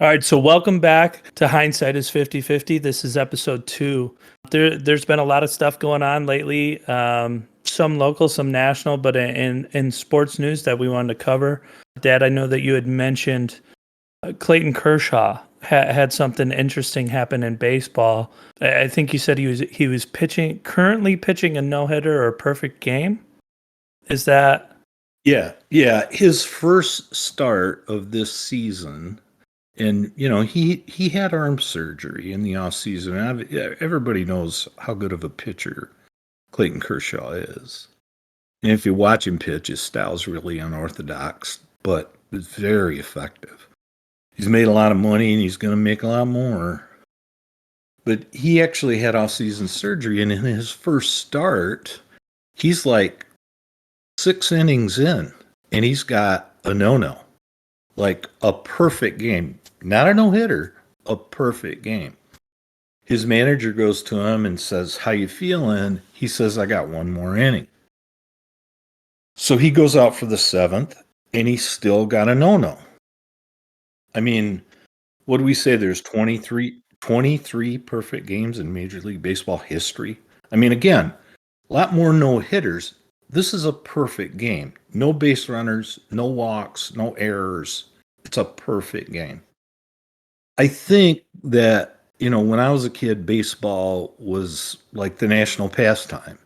All right, so welcome back to Hindsight is 50/50. This is episode 2. There's been a lot of stuff going on lately, some local, some national, but in sports news that we wanted to cover. Dad, I know that you had mentioned Clayton Kershaw had something interesting happen in baseball. I think you said he was currently pitching a no-hitter or a perfect game. Is that? Yeah. His first start of this season, and he had arm surgery in the off season. Everybody knows how good of a pitcher Clayton Kershaw is, and if you watch him pitch, his style's really unorthodox, but it's very effective. He's made a lot of money, and he's going to make a lot more. But he actually had off-season surgery, and in his first start, he's like 6 innings in, and he's got a no-no. Like a perfect game. Not a no-hitter, a perfect game. His manager goes to him and says, "How you feeling?" He says, "I got one more inning." So he goes out for the 7th, and he's still got a no-no. I mean, what do we say? There's 23 perfect games in Major League Baseball history. I mean, again, a lot more no-hitters. This is a perfect game. No base runners, no walks, no errors. It's a perfect game. I think that, when I was a kid, baseball was like the national pastime,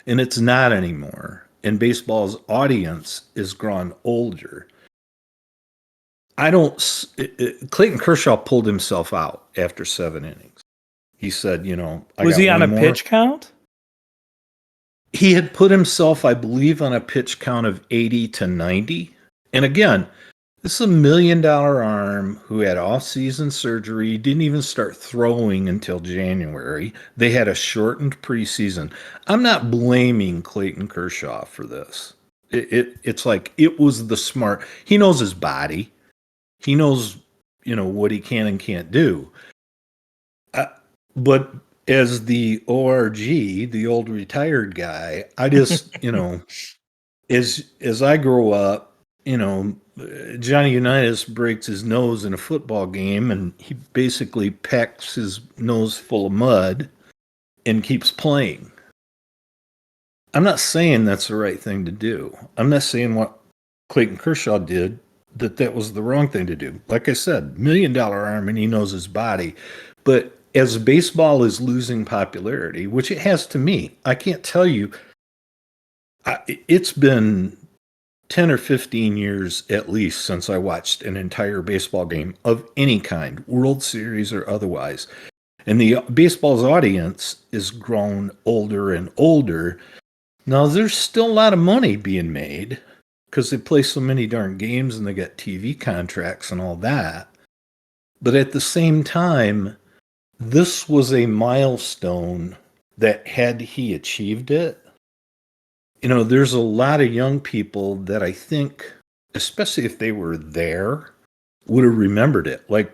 and it's not anymore. And baseball's audience is grown older. Clayton Kershaw pulled himself out after 7 innings. He said, Was he on a pitch count? He had put himself, I believe, on a pitch count of 80 to 90. And again, this is a $1 million arm who had off-season surgery, didn't even start throwing until January. They had a shortened preseason. I'm not blaming Clayton Kershaw for this. It's like it was the smart. He knows his body. He knows, what he can and can't do. But as the ORG, the old retired guy, I just, as I grow up, Johnny Unitas breaks his nose in a football game, and he basically packs his nose full of mud and keeps playing. I'm not saying that's the right thing to do. I'm not saying what Clayton Kershaw did, that was the wrong thing to do. Like I said, $1 million arm, and he knows his body. But as baseball is losing popularity, which it has to me, I can't tell you, it's been 10 or 15 years at least since I watched an entire baseball game of any kind, World Series or otherwise. And the baseball's audience is grown older and older. Now, there's still a lot of money being made because they play so many darn games and they got TV contracts and all that. But at the same time, this was a milestone that, had he achieved it, there's a lot of young people that I think, especially if they were there, would have remembered it. Like,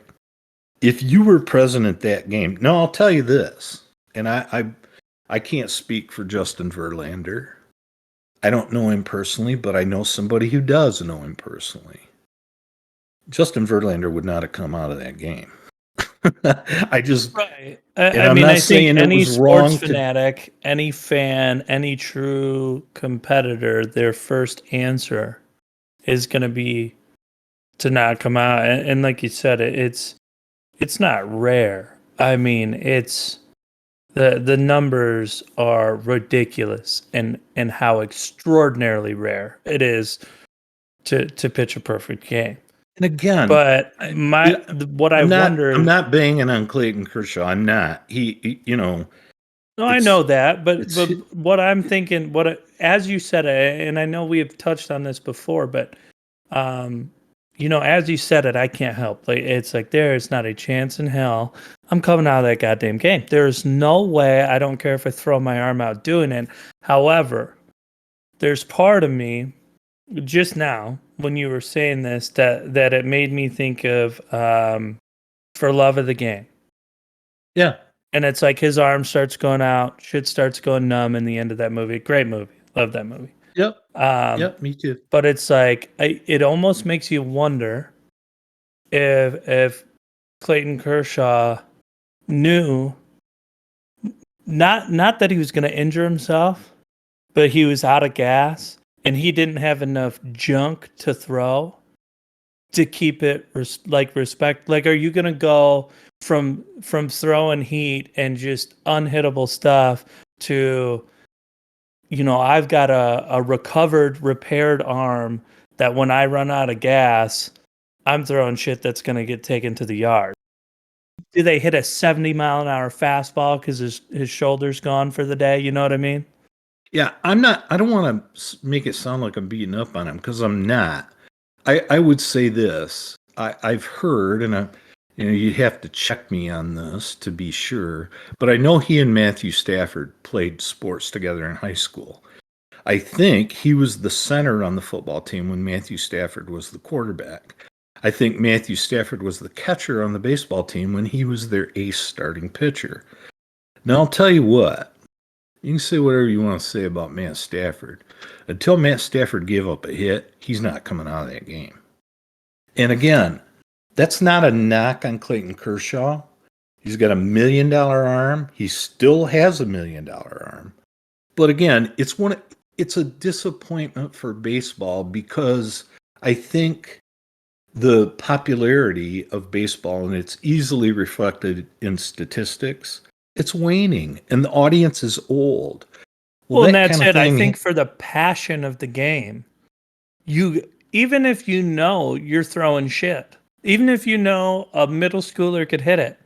if you were present at that game. Now, I'll tell you this, and I can't speak for Justin Verlander. I don't know him personally, but I know somebody who does know him personally. Justin Verlander would not have come out of that game. I just, right. I mean, I think any sports fanatic, any fan, any true competitor, their first answer is going to be to not come out. And like you said, it's not rare. I mean, it's the numbers are ridiculous, and how extraordinarily rare it is to pitch a perfect game. And again, but I'm not banging on Clayton Kershaw. I'm not. No, I know that, but what I'm thinking, as you said, and I know we have touched on this before, but as you said it, I can't help. Like, it's like, there is not a chance in hell I'm coming out of that goddamn game. There is no way. I don't care if I throw my arm out doing it. However, there's part of me just now when you were saying this that it made me think of For Love of the Game. Yeah. And it's like his arm starts going out, shit starts going numb in the end of that movie. Great movie. Love that movie. Yep. Yep, me too. But it's like, it almost makes you wonder if Clayton Kershaw knew not that he was going to injure himself, but he was out of gas and he didn't have enough junk to throw to keep it respect. Like, are you going to go from throwing heat and just unhittable stuff to, I've got a repaired arm that when I run out of gas, I'm throwing shit that's going to get taken to the yard. Do they hit a 70-mile-an-hour fastball because his shoulder's gone for the day? You know what I mean? Yeah, I don't want to make it sound like I'm beating up on him because I'm not. I would say this. I've heard, and you have to check me on this to be sure, but I know he and Matthew Stafford played sports together in high school. I think he was the center on the football team when Matthew Stafford was the quarterback. I think Matthew Stafford was the catcher on the baseball team when he was their ace starting pitcher. Now, I'll tell you what. You can say whatever you want to say about Matt Stafford. Until Matt Stafford gave up a hit, he's not coming out of that game. And again, that's not a knock on Clayton Kershaw. He's got $1 million arm. He still has $1 million arm. But again, it's a disappointment for baseball because I think the popularity of baseball, and it's easily reflected in statistics, it's waning, and the audience is old. Well, and that's it. I think for the passion of the game, even if you're throwing shit, even if a middle schooler could hit it,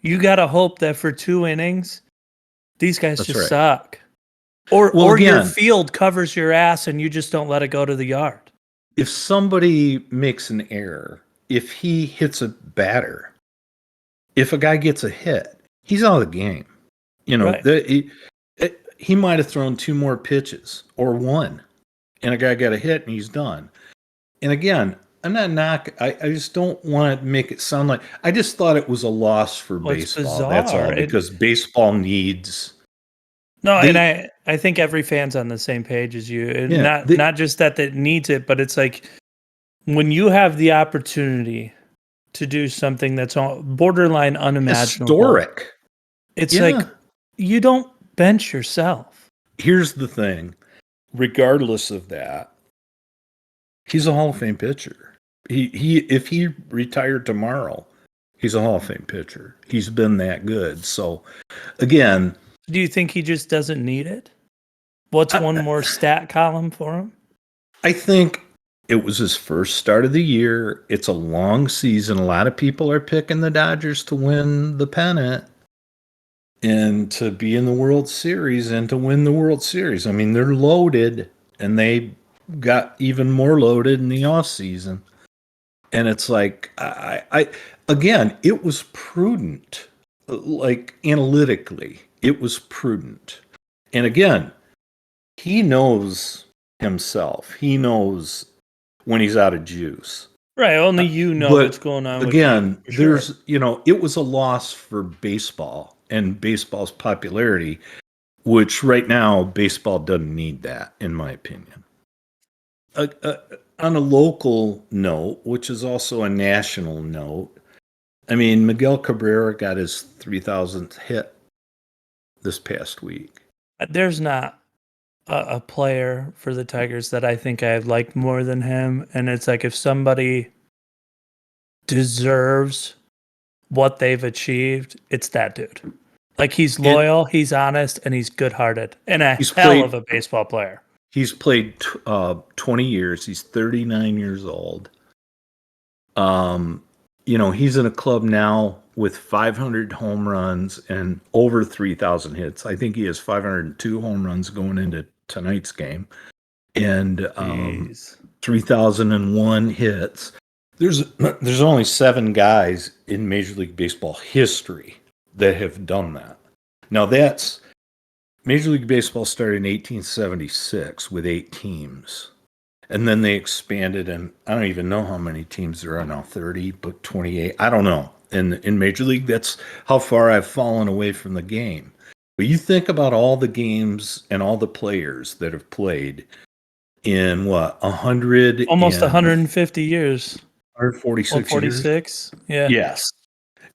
you got to hope that for 2 innings, these guys suck. Or your field covers your ass and you just don't let it go to the yard. If somebody makes an error, if he hits a batter, if a guy gets a hit, he's out of the game. Right. He might have thrown 2 more pitches or 1, and a guy got a hit and he's done. And again, I'm not knocking. I just don't want to make it sound like. I just thought it was a loss for baseball. That's all, because baseball needs. No, and I think every fan's on the same page as you. And not just that needs it, but it's like when you have the opportunity to do something that's borderline unimaginable. Historic. It's like you don't bench yourself. Here's the thing. Regardless of that, he's a Hall of Fame pitcher. If he retired tomorrow, he's a Hall of Fame pitcher. He's been that good. So, again, do you think he just doesn't need it? What's one more stat column for him? I think it was his first start of the year. It's a long season. A lot of people are picking the Dodgers to win the pennant and to be in the World Series and to win the World Series. I mean, they're loaded, and they got even more loaded in the offseason. And it's like, again, it was prudent, like analytically. It was prudent. And again, he knows himself. He knows when he's out of juice. Right. Only what's going on. Again, there's, it was a loss for baseball and baseball's popularity, which right now baseball doesn't need that, in my opinion. On a local note, which is also a national note, I mean, Miguel Cabrera got his 3,000th hit this past week. There's not a player for the Tigers that I think I liked more than him. And it's like, if somebody deserves what they've achieved, it's that dude. Like, he's loyal, he's honest, and he's good-hearted, and he's hell of a baseball player. He's played 20 years. He's 39 years old. He's in a club now with 500 home runs and over 3,000 hits. I think he has 502 home runs going into tonight's game, and 3,001 hits. There's only 7 guys in Major League Baseball history that have done that. Now, that's Major League Baseball started in 1876 with 8 teams. And then they expanded, and I don't even know how many teams there are now, 30, but 28. I don't know. In Major League, that's how far I've fallen away from the game. But you think about all the games and all the players that have played in, 100? Almost 150 years. 146 146? years? Yeah. Yes.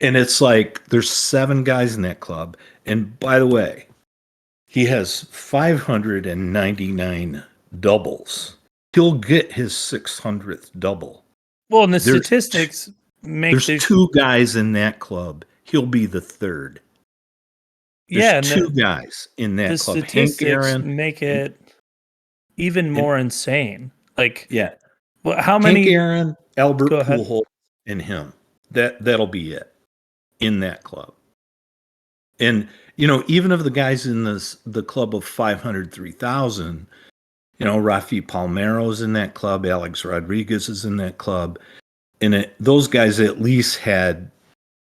And it's like there's 7 guys in that club. And by the way, he has 599 doubles. He'll get his 600th double. Well, and the There's statistics make there's this. 2 guys in that club. He'll be the 3rd. There's Yeah, and 2 guys in the that club. Hank statistics Aaron. make it even more insane. Like, Yeah. how Hank many? Aaron, Albert Go ahead. Pujols, and him. That'll be it in that club. And even of the guys in the club of 503,000, Rafi Palmeiro's in that club, Alex Rodriguez is in that club, and those guys at least had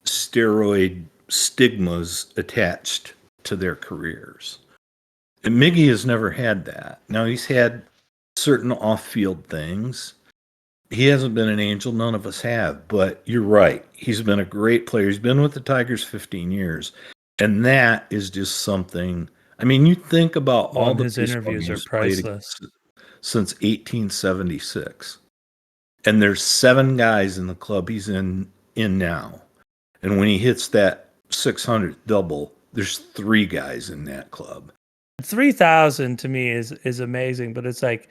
steroid stigmas attached to their careers. And Miggy has never had that. Now he's had certain off-field things. He hasn't been an angel. None of us have. But you're right. He's been a great player. He's been with the Tigers 15 years. And that is just something. I mean, you think about all the his baseball interviews are games played priceless. since 1876. And there's 7 guys in the club he's in now. And when he hits that 600 double, there's 3 guys in that club. 3,000 to me is amazing, but it's like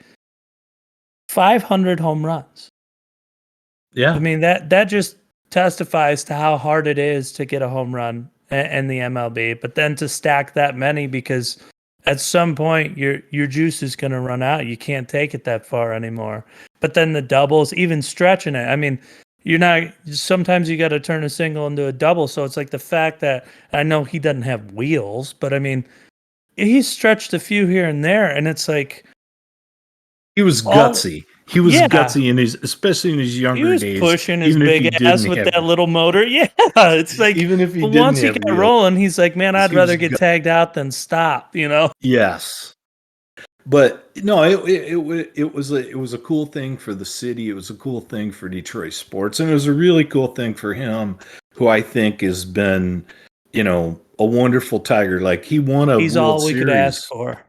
500 home runs. Yeah. I mean, that just testifies to how hard it is to get a home run in the MLB, but then to stack that many, because at some point your juice is going to run out. You can't take it that far anymore. But then the doubles, even stretching it. I mean, sometimes you got to turn a single into a double. So it's like the fact that, I know he doesn't have wheels, but I mean, he's stretched a few here and there, and it's like he was gutsy. He was gutsy especially in his younger days. He was pushing his big ass with that little motor. Yeah, it's like, even if he once he got rolling, he's like, man, I'd rather get tagged out than stop. Yes, but no, it was a cool thing for the city. It was a cool thing for Detroit sports, and it was a really cool thing for him, who I think has been, a wonderful Tiger. Like, he won a He's World all we Series. could ask for.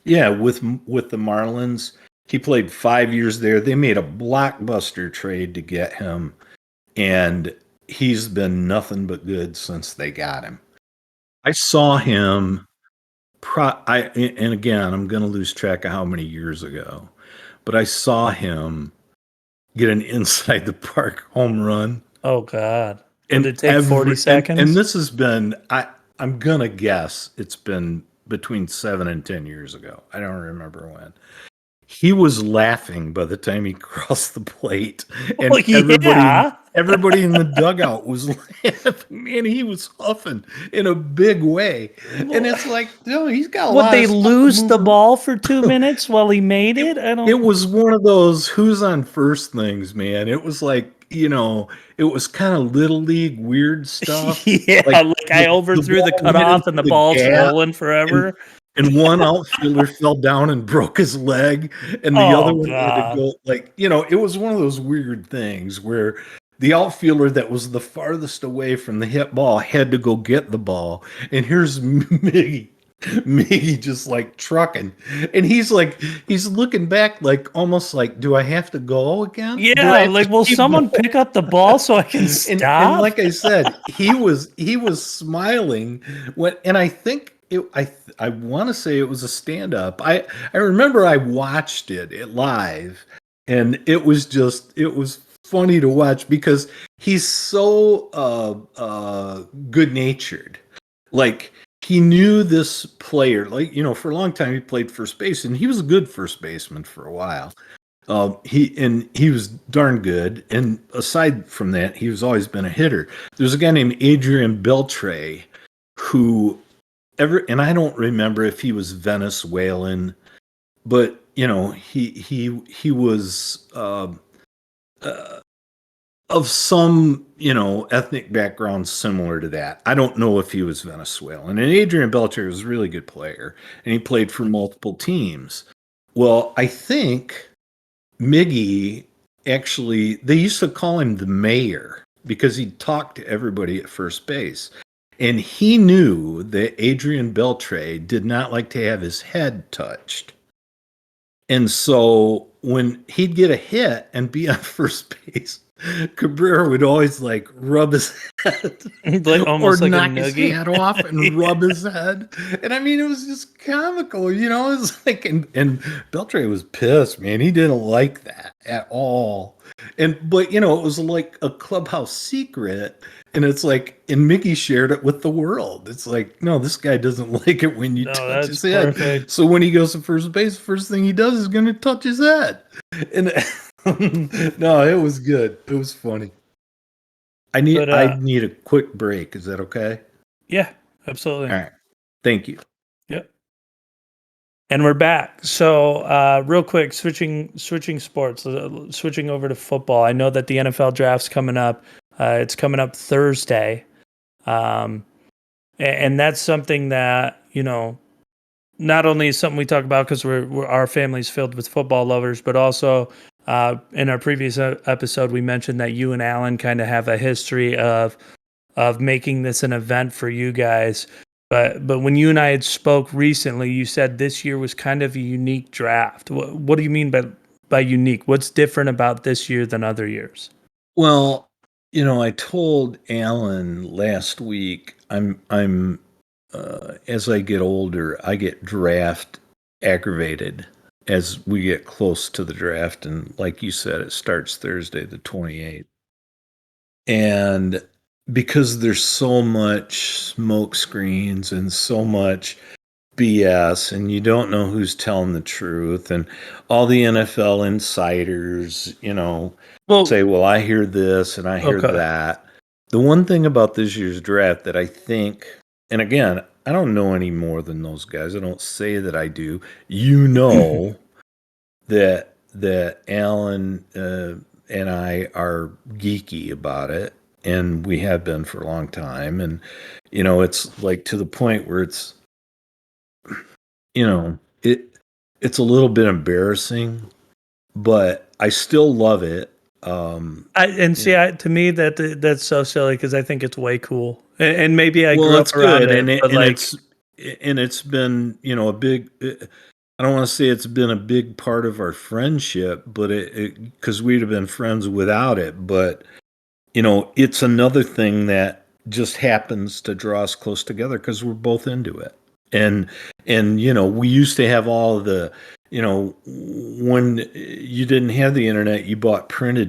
Yeah, with the Marlins. He played 5 years there. They made a blockbuster trade to get him, and he's been nothing but good since they got him. I saw him, and again, I'm going to lose track of how many years ago, but I saw him get an inside the park home run. Oh, God. Did it take 40 seconds? And this has been, I'm going to guess it's been between 7 and 10 years ago. I don't remember when. He was laughing by the time he crossed the plate, and everybody in the dugout was laughing, and he was huffing in a big way. And it's like, no, he's got a lot. Would they lose the ball for 2 minutes while he made it? It was one of those who's on first things, man. It was like, it was kind of little league weird stuff. Yeah, like I overthrew the cutoff and the ball's rolling forever. And one outfielder fell down and broke his leg, and the other one had to go. Like, it was one of those weird things where the outfielder that was the farthest away from the hit ball had to go get the ball. And here's Miggy just like trucking. And he's looking back, like, almost like, do I have to go again? Yeah, like, will someone pick up the ball so I can stop? And like I said, he was smiling and I think I want to say it was a stand-up. I remember I watched it live, and it was funny to watch because he's so good-natured. Like, he knew this player, like, for a long time he played first base, and he was a good first baseman for a while. He was darn good, and aside from that, he was always been a hitter. There's a guy named Adrian Beltre who and I don't remember if he was Venezuelan, but he was of some ethnic background similar to that. I don't know if he was Venezuelan. And Adrian Beltre was a really good player, and he played for multiple teams. Well, I think Miggy, actually, they used to call him the mayor because he talked to everybody at first base. And he knew that Adrian Beltre did not like to have his head touched. And so when he'd get a hit and be on first base, Cabrera would always like rub his head Like or almost like a knock his noogie. hat off and Yeah. rub his head. And I mean, it was just comical, you know? It's like, and Beltray was pissed, man. He didn't like that at all. But, you know, it was like a clubhouse secret. And it's like, and Mickey shared it with the world. It's like, no, this guy doesn't like it when you No, touch that's his head. perfect. So when he goes to first base, first thing he does is going to touch his head. And no, it was good. It was funny. But I need a quick break. Is that okay? yeah, absolutely. All right. Thank you. Yep. And we're back. So, real quick, switching sports, switching over to football. I know that the NFL draft's coming up. It's coming up Thursday, and that's something that not only is something we talk about because our family's filled with football lovers, but also in our previous episode we mentioned that you and Alan kind of have a history of making this an event for you guys. But when you and I had spoke recently, you said this year was kind of a unique draft. What do you mean by unique? What's different about this year than other years? Well, you know, I told Alan last week I'm as I get older, I get draft aggravated as we get close to the draft, and like you said, it starts Thursday the 28th. And because there's so much smoke screens and so much BS, and you don't know who's telling the truth, and all the NFL insiders, you know, Well, say, well, I hear this and I hear okay. that. The one thing about this year's draft that I think, and again, I don't know any more than those guys. I don't say that I do. You know that Alan and I are geeky about it, and we have been for a long time. And you know, it's like to the point where it's, you know, it's a little bit embarrassing, but I still love it. To me that's so silly because I think it's way cool, and maybe I Well, grew up it's around good, it, but like, it's been, you know, a big. I don't want to say it's been a big part of our friendship, but it because we'd have been friends without it. But you know, it's another thing that just happens to draw us close together because we're both into it. And you know, we used to have all of the, you know, when you didn't have the internet, you bought Pro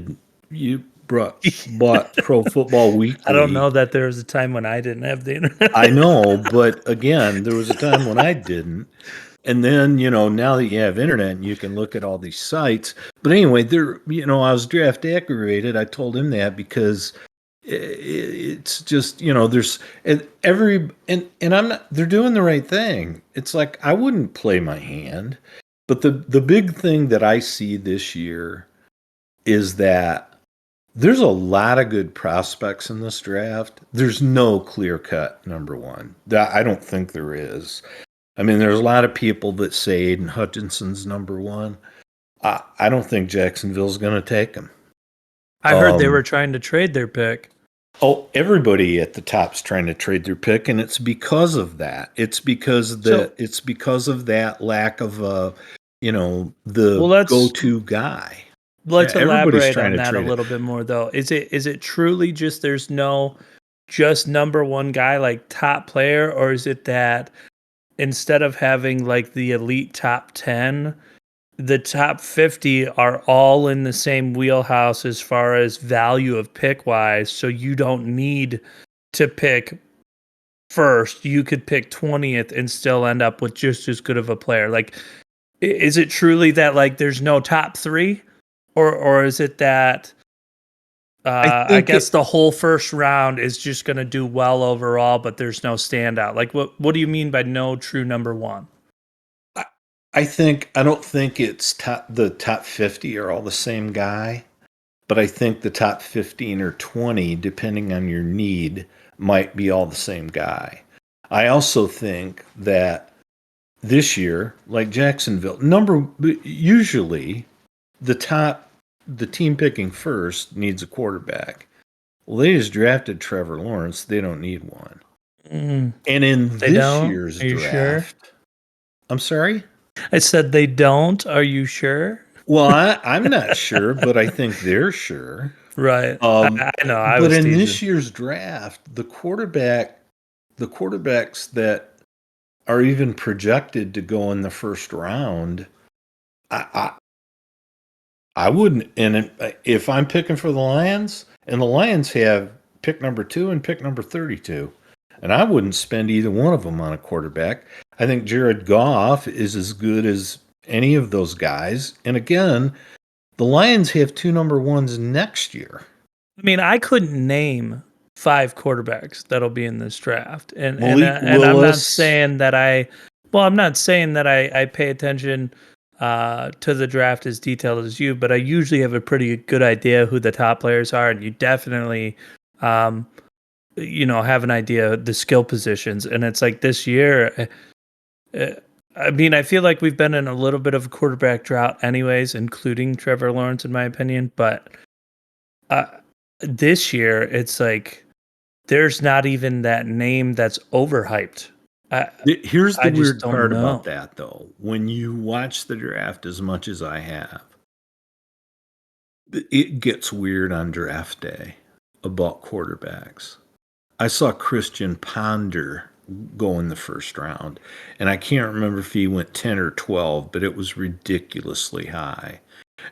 Football I don't Weekly. know that there was a time when I didn't have the internet. I know, but again, there was a time when I didn't. And then, you know, now that you have internet, you can look at all these sites. But anyway, you know, I was draft aggravated. I told him that because it's just, you know, there's and I'm not, they're doing the right thing. It's like, I wouldn't play my hand. But the big thing that I see this year is that there's a lot of good prospects in this draft. There's no clear cut number one. I don't think there is. I mean, there's a lot of people that say Aiden Hutchinson's number one. I don't think Jacksonville's going to take him. I heard they were trying to trade their pick. Oh, everybody at the top's trying to trade their pick, and it's because of that. It's because of that lack of you know, the go-to guy. Let's Everybody's elaborate trying on to that a trade it. little bit more, though. Is it truly just there's no just number one guy, like top player, or is it that instead of having like the elite top 10, the top 50 are all in the same wheelhouse as far as value of pick wise, so you don't need to pick first. You could pick 20th and still end up with just as good of a player. Like, is it truly that like there's no top 3, or is it that I guess the whole first round is just going to do well overall, but there's no standout? Like, what do you mean by no true number one? I don't think it's the top 50 are all the same guy, but I think the top 15 or 20, depending on your need, might be all the same guy. I also think that this year, like Jacksonville, usually the team picking first needs a quarterback. Well, they just drafted Trevor Lawrence. They don't need one. And in this year's draft, Sure? I'm sorry? I said they don't. Are you sure? Well, I'm not sure, but I think they're sure. Right. I know. I But was in teasing. this year's draft, the quarterbacks that are even projected to go in the first round, I I wouldn't. If I'm picking for the Lions, and the Lions have pick number 2 and pick number 32, and I wouldn't spend either one of them on a quarterback. I think Jared Goff is as good as any of those guys. And again, the Lions have 2 number ones next year. I mean, I couldn't name 5 quarterbacks that'll be in this draft, Malik and I'm not Willis. saying that I'm not saying that I pay attention to the draft as detailed as you, but I usually have a pretty good idea who the top players are, and you definitely, um, have an idea of the skill positions. And it's like this year, uh, I mean, I feel like we've been in a little bit of a quarterback drought, anyways, including Trevor Lawrence, in my opinion, but. Uh, this year, it's like there's not even that name that's overhyped. I Here's the I just weird don't part about know. that, though. When you watch the draft as much as I have, it gets weird on draft day about quarterbacks. I saw Christian Ponder go in the first round, and I can't remember if he went 10 or 12, but it was ridiculously high.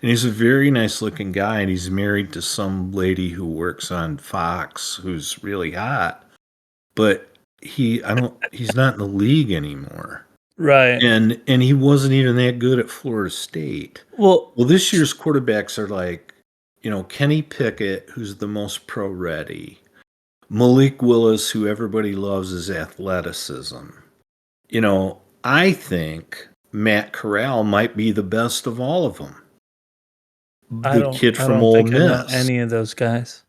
And he's a very nice looking guy, and he's married to some lady who works on Fox who's really hot. But he's not in the league anymore. Right. And he wasn't even that good at Florida State. Well, Well, this year's quarterbacks are like, Kenny Pickett, who's the most pro ready. Malik Willis, who everybody loves his athleticism. I think Matt Corral might be the best of all of them. The kid I from don't Ole think I know Miss. any of those guys.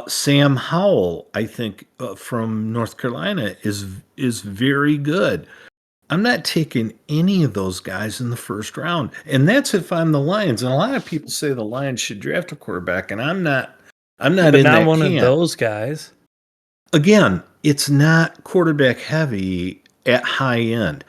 Sam Howell, I think, from North Carolina is very good. I'm not taking any of those guys in the first round, and that's if I'm the Lions. And a lot of people say the Lions should draft a quarterback, and I'm not. I'm Yeah, not but in not that one of camp. those guys. Again, it's not quarterback heavy at high end.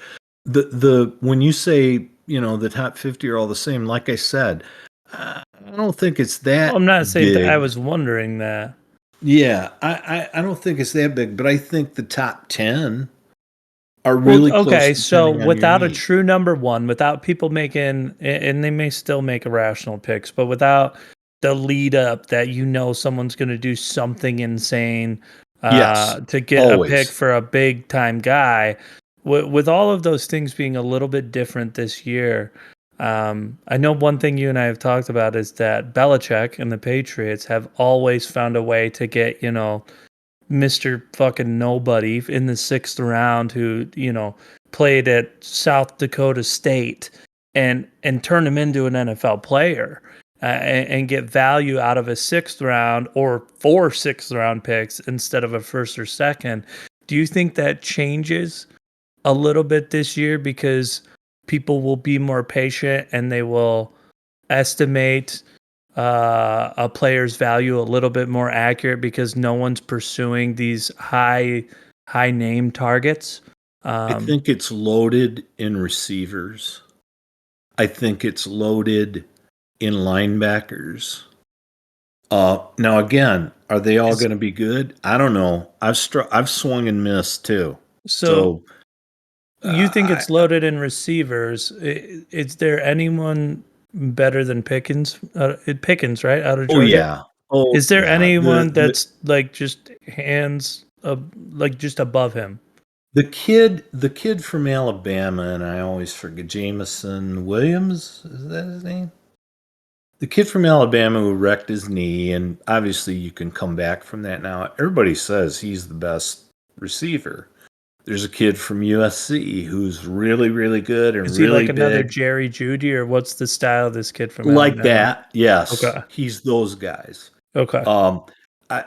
The when you say the top 50 are all the same, like I said, I don't think it's Well, that I'm not saying that. I big. was wondering that. Yeah, I don't think it's that big, but I think the top 10 are Well, really close okay, so depending on your without a need. true number one, without people making, and they may still make irrational picks, but without the lead up that someone's going to do something insane Yes, to get a pick always. for a big time guy, with all of those things being a little bit different this year, I know one thing you and I have talked about is that Belichick and the Patriots have always found a way to get, Mr. fucking nobody in the 6th round who, played at South Dakota State and turn him into an NFL player and get value out of a 6th round or 4 6th round picks instead of a first or second. Do you think that changes a little bit this year because people will be more patient and they will estimate a player's value a little bit more accurate because no one's pursuing these high name targets. I Um, think it's loaded in receivers. I think it's loaded in linebackers. Now again, are they all is going to be good? I don't know. I've swung and missed too. so So you think I it's loaded in receivers? Is there anyone better than Pickens? Pickens, right, out of oh Georgia. yeah. Oh Is there yeah. anyone that's like just like just above him? The kid from Alabama, and I always forget, Jameson Williams, is that his name? The kid from Alabama who wrecked his knee, and obviously you can come back from that now. Everybody says he's the best receiver. There's a kid from USC who's really, really good and Is he really like another big. Jerry Judy, or what's the style of this kid from Like Alabama? that, yes, Okay. he's those guys. Okay. Um, I,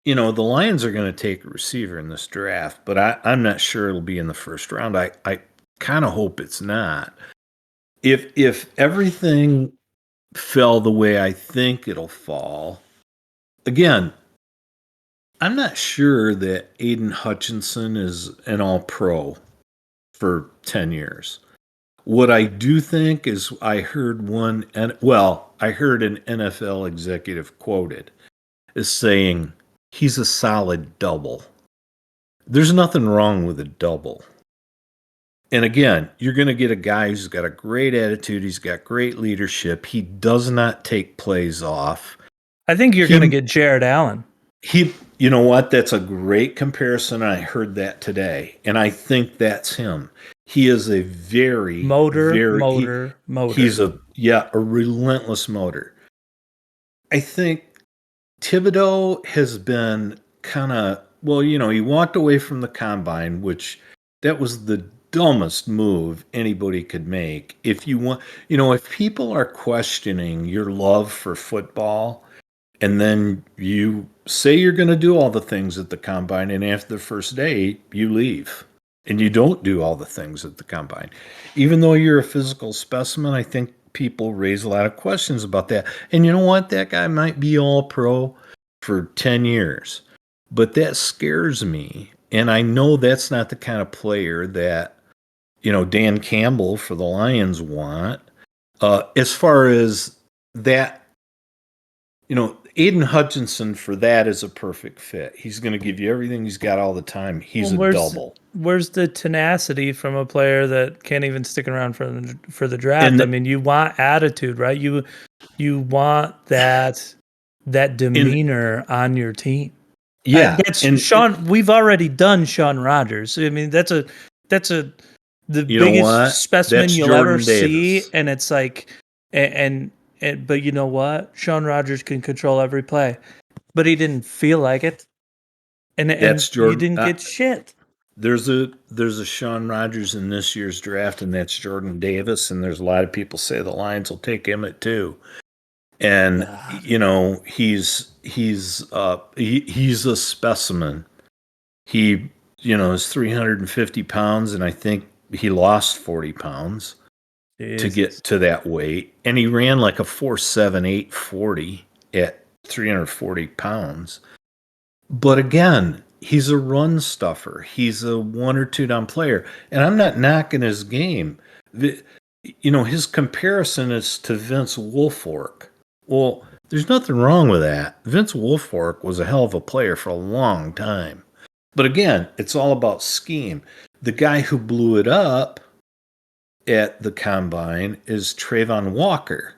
the Lions are going to take a receiver in this draft, but I'm not sure it'll be in the first round. I kind of hope it's not. If everything fell the way I think it'll fall, again, I'm not sure that Aiden Hutchinson is an all pro for 10 years. What I do think is I heard I heard an NFL executive quoted as saying he's a solid double. There's nothing wrong with a double. And again, you're going to get a guy who's got a great attitude. He's got great leadership. He does not take plays off. I think you're going to get Jared Allen. You know what? That's a great comparison. I heard that today, and I think that's him. He is a very motor. He's a relentless motor. I think Thibodeau has been kind of, he walked away from the combine, which that was the dumbest move anybody could make. If you want, if people are questioning your love for football, and then you say you're going to do all the things at the combine, and after the first day, you leave. And you don't do all the things at the combine. Even though you're a physical specimen, I think people raise a lot of questions about that. And you know what? That guy might be all pro for 10 years. But that scares me. And I know that's not the kind of player that, Dan Campbell for the Lions want. As far as that, Aiden Hutchinson for that is a perfect fit. He's going to give you everything he's got all the time. He's a double. Where's the tenacity from a player that can't even stick around for the draft? I mean, you want attitude, right? You want that demeanor on your team. Yeah, Sean. We've already done Sean Rogers. I mean, that's the biggest specimen you'll ever see, and it's like but you know what? Sean Rogers can control every play, but he didn't feel like it, and you didn't get shit. There's a Sean Rogers in this year's draft, and that's Jordan Davis, and there's a lot of people say the Lions will take him at 2. And he's a specimen. He is 350 pounds, and I think he lost 40 pounds. Jesus. To get to that weight. And he ran like a 4.78 40 at 340 pounds. But again, he's a run stuffer. He's a 1 or 2 down player. And I'm not knocking his game. His comparison is to Vince Wilfork. Well, there's nothing wrong with that. Vince Wilfork was a hell of a player for a long time. But again, it's all about scheme. The guy who blew it up at the combine is Trayvon Walker.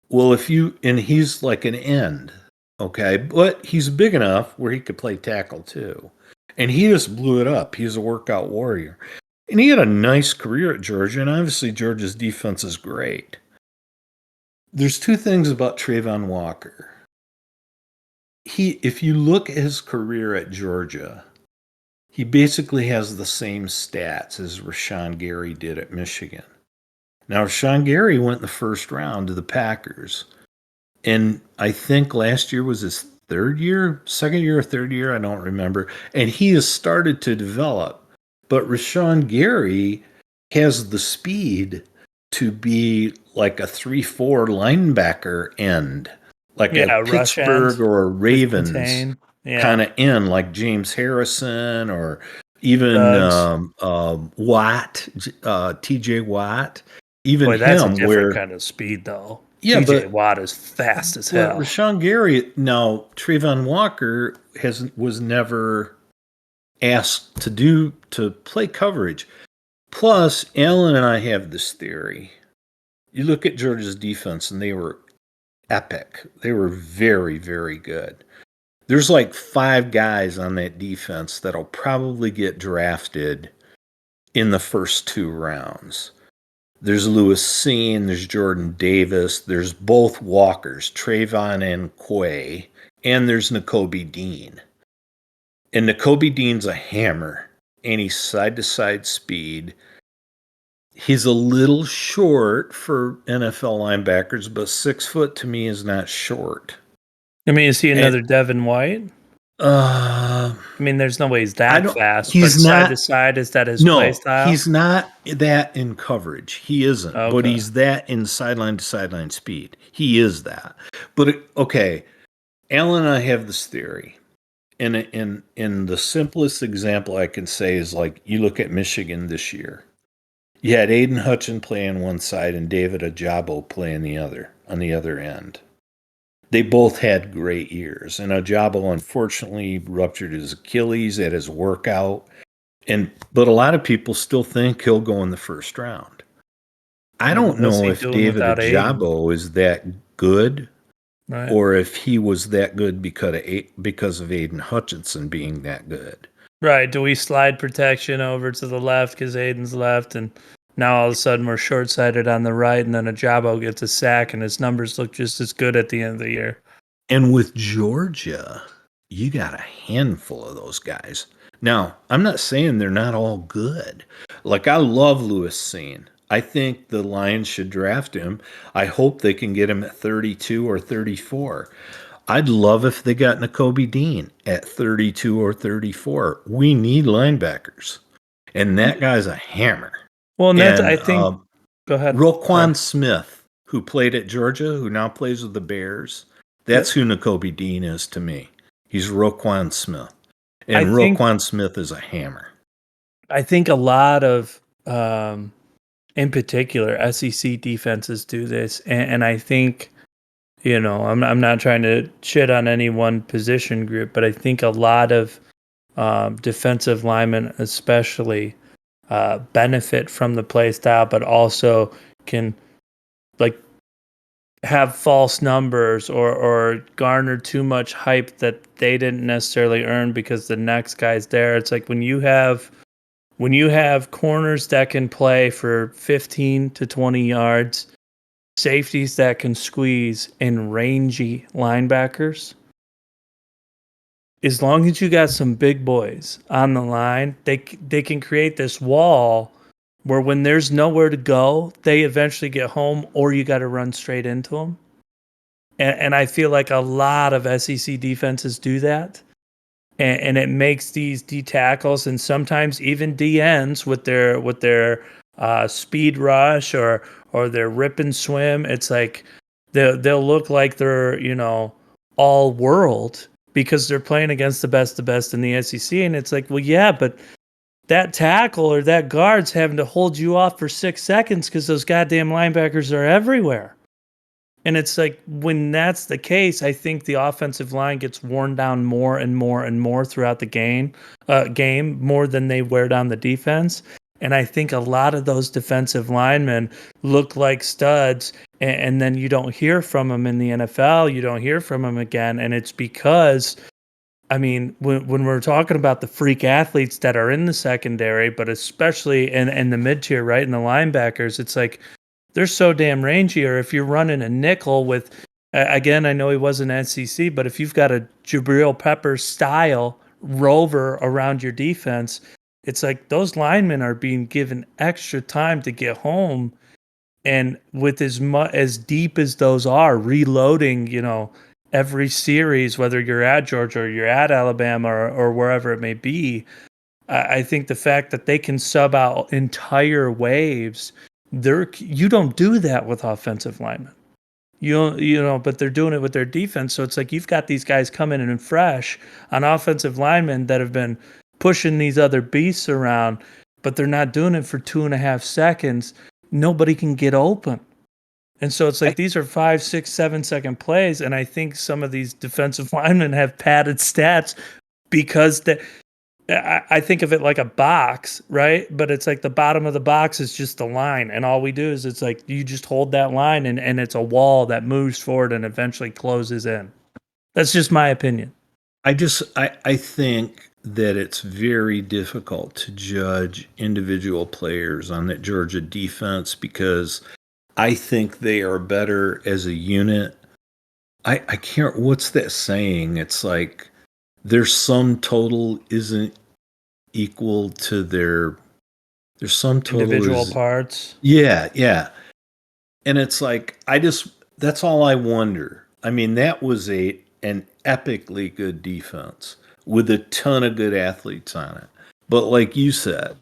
Well, he's like an end, okay? But he's big enough where he could play tackle too. And he just blew it up. He's a workout warrior. And he had a nice career at Georgia, and obviously Georgia's defense is great. There's 2 things about Trayvon Walker. If you look at his career at Georgia, he basically has the same stats as Rashawn Gary did at Michigan. Now, Rashawn Gary went in the first round to the Packers. And I think last year was his second year or third year, I don't remember. And he has started to develop. But Rashawn Gary has the speed to be like a 3-4 linebacker end. Like a Pittsburgh or a Ravens kind of end, like James Harrison or even Watt, T.J. Watt. Even Boy, that's him, a different kind of speed, though. Yeah, T.J. Watt is fast as hell. Rashawn Gary, now Trayvon Walker was never asked to play coverage. Plus, Alan and I have this theory. You look at Georgia's defense, and they were epic. They were very, very good. There's like 5 guys on that defense that'll probably get drafted in the first 2 rounds. There's Lewis Seen, there's Jordan Davis, there's both Walkers, Trayvon and Quay, and there's Nakobe Dean. And Nakobe Dean's a hammer, and he's side-to-side speed. He's a little short for NFL linebackers, but 6 foot to me is not short. I mean, is he another Devin White? I mean, there's no way he's that fast. He's not side to side. Is that his play style? He's not that in coverage. He isn't. Okay. But he's that in sideline to sideline speed. He is that. But okay, Alan and I have this theory, and in the simplest example I can say is like you look at Michigan this year. You had Aiden Hutchin play on one side and David Ajabo play on the other end. They both had great years, and Ajabo unfortunately ruptured his Achilles at his workout. But a lot of people still think he'll go in the first round. I Yeah, but don't what's know he if doing David without Aiden? Ajabo is that good, Right. or if he was that good because of Aiden Hutchinson being that good. Right. Do we slide protection over to the left because Aiden's left, and now all of a sudden we're short sighted on the right, and then Ajabo gets a sack, and his numbers look just as good at the end of the year. And with Georgia, you got a handful of those guys. Now, I'm not saying they're not all good. Like, I love Lewis Seen. I think the Lions should draft him. I hope they can get him at 32 or 34. I'd love if they got Nakobe Dean at 32 or 34. We need linebackers. And that guy's a hammer. Well, and that's, And I think, go ahead. Sorry. Roquan Smith, who played at Georgia, who now plays with the Bears, that's who Nakobe Dean is to me. He's Roquan Smith. I And think, Roquan Smith is a hammer. I think a lot of, in particular, SEC defenses do this. And I think, I'm not trying to shit on any one position group, but I think a lot of defensive linemen, especially, benefit from the play style, but also can like have false numbers or garner too much hype that they didn't necessarily earn because the next guy's there. It's like when you have corners that can play for 15 to 20 yards, safeties that can squeeze, and rangy linebackers. As long as you got some big boys on the line, they can create this wall where when there's nowhere to go, they eventually get home, or you got to run straight into them. And I feel like a lot of SEC defenses do that, and it makes these D tackles and sometimes even DNs with their speed rush or their rip and swim. It's like they'll look like they're all world because they're playing against the best in the SEC, and it's like, well, yeah, but that tackle or that guard's having to hold you off for 6 seconds because those goddamn linebackers are everywhere. And it's like when that's the case, I think the offensive line gets worn down more and more and more throughout the game more than they wear down the defense. And I think a lot of those defensive linemen look like studs, and then you don't hear from them in the NFL. You don't hear from them again, and it's because, I mean, when we're talking about the freak athletes that are in the secondary, but especially in the mid tier, right, in the linebackers, it's like they're so damn rangy. Or if you're running a nickel with, again, I know he wasn't SEC, but if you've got a Jabril Peppers style rover around your defense, it's like those linemen are being given extra time to get home. And with as deep as those are, reloading, every series, whether you're at Georgia or you're at Alabama or wherever it may be, I think the fact that they can sub out entire waves, you don't do that with offensive linemen. But they're doing it with their defense. So it's like you've got these guys coming in and fresh on offensive linemen that have been pushing these other beasts around, but they're not doing it for 2.5 seconds. Nobody can get open. And so it's like these are 5, 6, 7 second plays. And I think some of these defensive linemen have padded stats because I think of it like a box, right? But it's like the bottom of the box is just the line. And all we do is it's like you just hold that line and it's a wall that moves forward and eventually closes in. That's just my opinion. I think that it's very difficult to judge individual players on that Georgia defense because I think they are better as a unit. I can't, what's that saying? It's like their sum total isn't equal to their sum total Individual is, parts. yeah. And it's like, that's all I wonder. I mean, that was an epically good defense with a ton of good athletes on it. But like you said,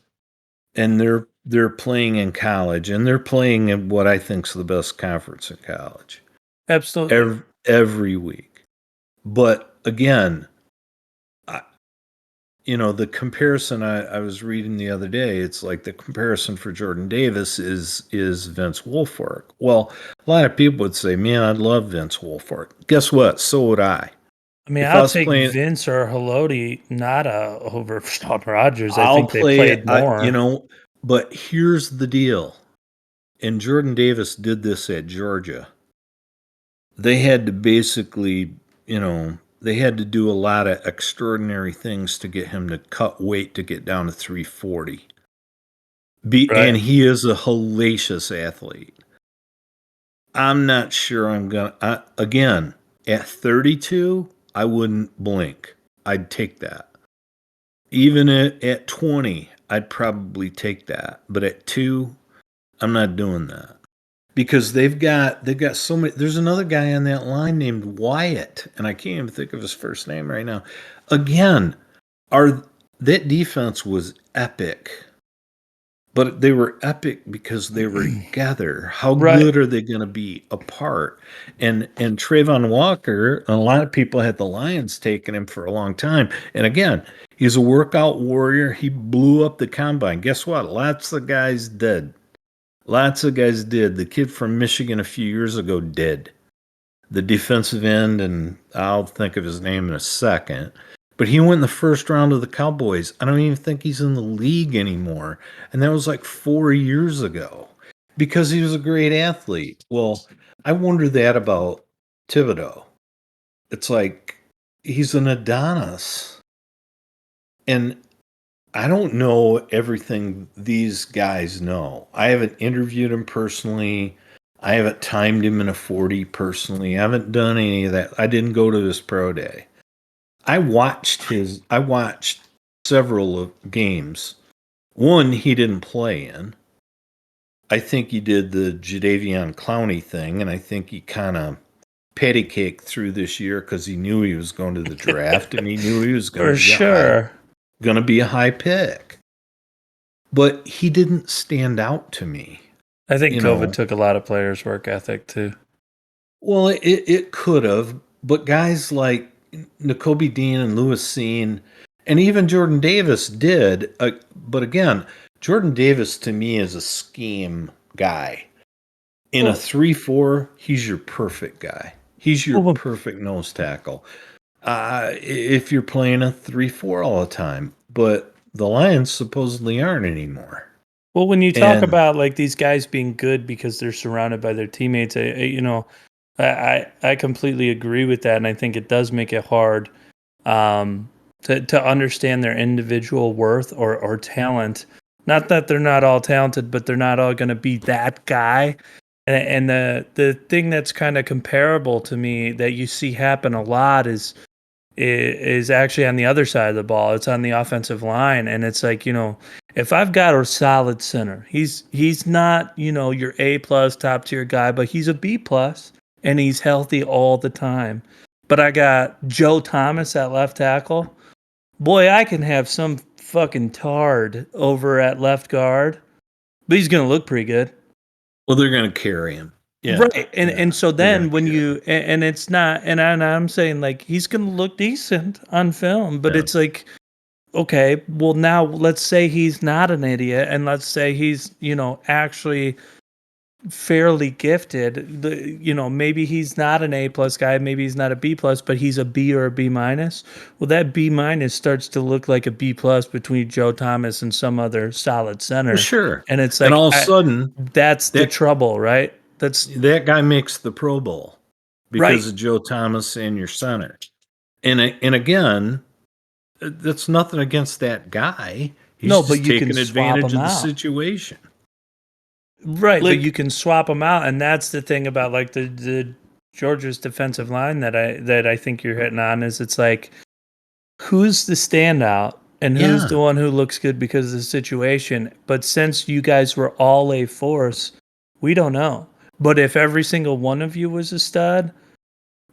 and they're playing in college, and they're playing in what I think's the best conference in college Absolutely. every week. But again, the comparison I was reading the other day, it's like the comparison for Jordan Davis is Vince Wilfork. Well, a lot of people would say, "Man, I'd love Vince Wilfork." Guess what? So would I. I mean, If I I'll was take playing, Vince or Haloti Nada over Sean Rogers. I I'll think they play. played more. But here's the deal. And Jordan Davis did this at Georgia. They had to basically, they had to do a lot of extraordinary things to get him to cut weight to get down to 340. And Right. he is a hellacious athlete. I'm not sure again, at 32, I wouldn't blink. I'd take that. Even at 20, I'd probably take that. But at 2, I'm not doing that. Because they've got so many. There's another guy on that line named Wyatt, and I can't even think of his first name right now. Again, our that defense was epic, but they were epic because they were together. How Right. good are they going to be apart? And Trayvon Walker, a lot of people had the Lions taking him for a long time. And again, he's a workout warrior. He blew up the combine. Guess what? Lots of guys did. Lots of guys did. The kid from Michigan a few years ago did. The defensive end, and I'll think of his name in a second. But he went in the first round of the Cowboys. I don't even think he's in the league anymore. And that was like 4 years ago because he was a great athlete. Well, I wonder that about Thibodeau. It's like he's an Adonis. And I don't know everything these guys know. I haven't interviewed him personally. I haven't timed him in a 40 personally. I haven't done any of that. I didn't go to this pro day. I watched several of games. One he didn't play in. I think he did the Jadeveon Clowney thing, and I think he kind of patty caked through this year because he knew he was going to the draft and he knew he was going to For be sure. a high pick. But he didn't stand out to me. I think You COVID know, took a lot of players' work ethic too. well, it could have, but guys like N'Kobe Dean and Lewis Seen, and even Jordan Davis did. But again, Jordan Davis to me is a scheme guy. In a Well, 3-4, he's your perfect guy. He's your well, perfect nose tackle. If you're playing a 3-4 all the time, but the Lions supposedly aren't anymore. well, when you talk And about like these guys being good because they're surrounded by their teammates, I completely agree with that, and I think it does make it hard to understand their individual worth or talent. Not that they're not all talented, but they're not all going to be that guy. And the thing that's kind of comparable to me that you see happen a lot is actually on the other side of the ball. It's on the offensive line, and it's like, if I've got a solid center, he's not, your A plus top tier guy, but he's a B plus, and he's healthy all the time. But I got Joe Thomas at left tackle. Boy, I can have some fucking tard over at left guard, but he's gonna look pretty good. well, they're going to carry him. Yeah, Right. And yeah, and so they're going then to when carry him. and it's not, and I'm saying like he's gonna look decent on film, but Yeah. it's like, okay, well now let's say he's not an idiot, and let's say he's, actually fairly gifted. Maybe he's not an A plus guy, maybe he's not a B plus, but he's a B or a B minus. Well, that B minus starts to look like a B plus between Joe Thomas and some other solid Well, center. sure. And it's And like all of a sudden, that's the that trouble, right? That's that guy makes the Pro Bowl right. because of Joe Thomas and your center. And again, that's nothing against that guy. He's No, but just you can taking swap advantage them of the out. situation. Right, but you Like, can swap them out, and that's the thing about like the Georgia's defensive line that I think you're hitting on is it's like who's the standout and who's yeah, the one who looks good because of the situation. But since you guys were all a force, we don't know. But if every single one of you was a stud,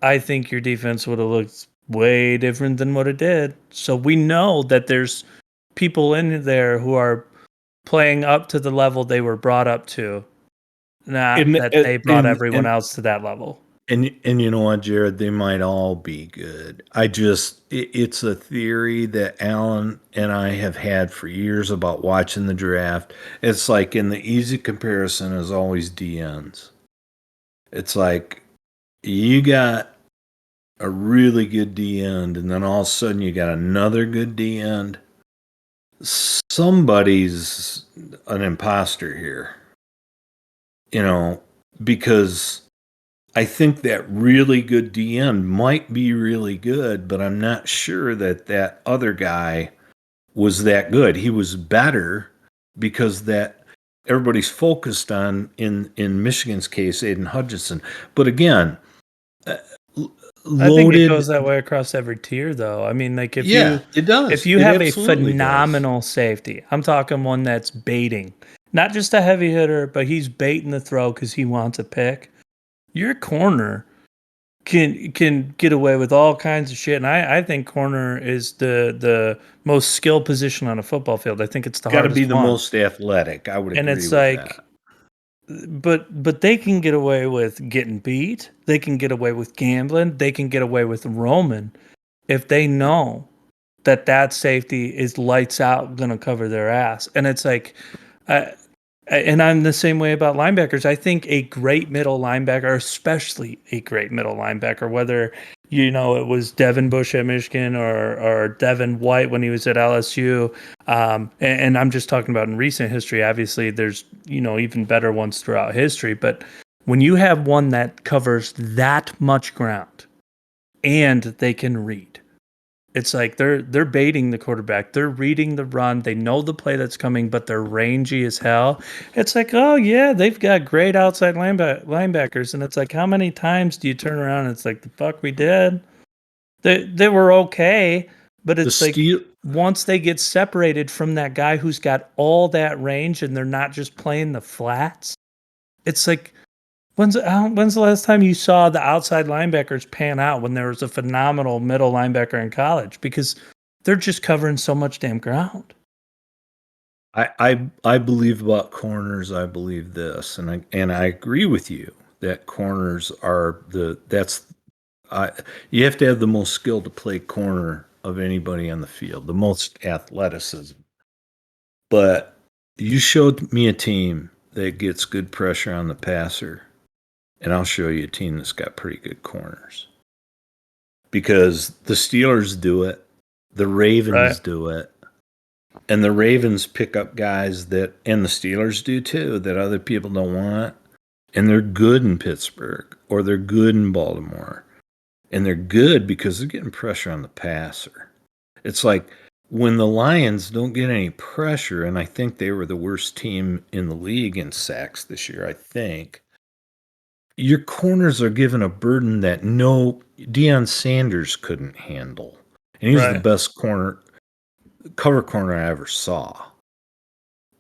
I think your defense would have looked way different than what it did. So we know that there's people in there who are playing up to the level they were brought up to, not and that they brought and everyone and else to that level. And you know what, Jared? They might all be good. It's a theory that Alan and I have had for years about watching the draft. It's like in the easy comparison is always DNs. It's like you got a really good D end, and then all of a sudden you got another good D end. Somebody's an imposter here, because I think that really good D end might be really good, but I'm not sure that that other guy was that good. He was better because that everybody's focused on in Michigan's case, Aiden Hutchinson. But again, uh, I think it goes loaded. that way across every tier, though. I mean, like Yeah, it if does. you It have a absolutely does. phenomenal safety, I'm talking one that's baiting, not just a heavy hitter, but he's baiting the throw because he wants a pick. Your corner can get away with all kinds of shit, and I think corner is the most skilled position on a football field. I think it's the Got to be hardest the one, most athletic. I would and agree it's with like, that. but they can get away with getting beat. They can get away with gambling. They can get away with roaming if they know that safety is lights out going to cover their ass. And it's like, I, and I'm the same way about linebackers. I think a great middle linebacker, especially a great middle linebacker, whether it was Devin Bush at Michigan or Devin White when he was at LSU, and I'm just talking about in recent history. Obviously, there's even better ones throughout history, but when you have one that covers that much ground and they can read, it's like they're baiting the quarterback. They're reading the run. They know the play that's coming, but they're rangy as hell. It's like, oh yeah, they've got great outside linebackers, and it's like, how many times do you turn around and it's like, the fuck we did? They were okay, but The it's like steel, once they get separated from that guy who's got all that range, and they're not just playing the flats. It's like, when's the last time you saw the outside linebackers pan out when there was a phenomenal middle linebacker in college? Because they're just covering so much damn ground. I believe about corners. I believe this, and I agree with you that corners are I you have to have the most skill to play corner of anybody on the field, the most athleticism. But you showed me a team that gets good pressure on the passer, and I'll show you a team that's got pretty good corners. Because the Steelers do it, the Right. Ravens do it, and the Ravens pick up guys and the Steelers do too, that other people don't want, and they're good in Pittsburgh or they're good in Baltimore, and they're good because they're getting pressure on the passer. It's like when the Lions don't get any pressure, and I think they were the worst team in the league in sacks this year, I think. Your corners are given a burden that no Deion Sanders couldn't handle. And he was the Right. best cover corner I ever saw.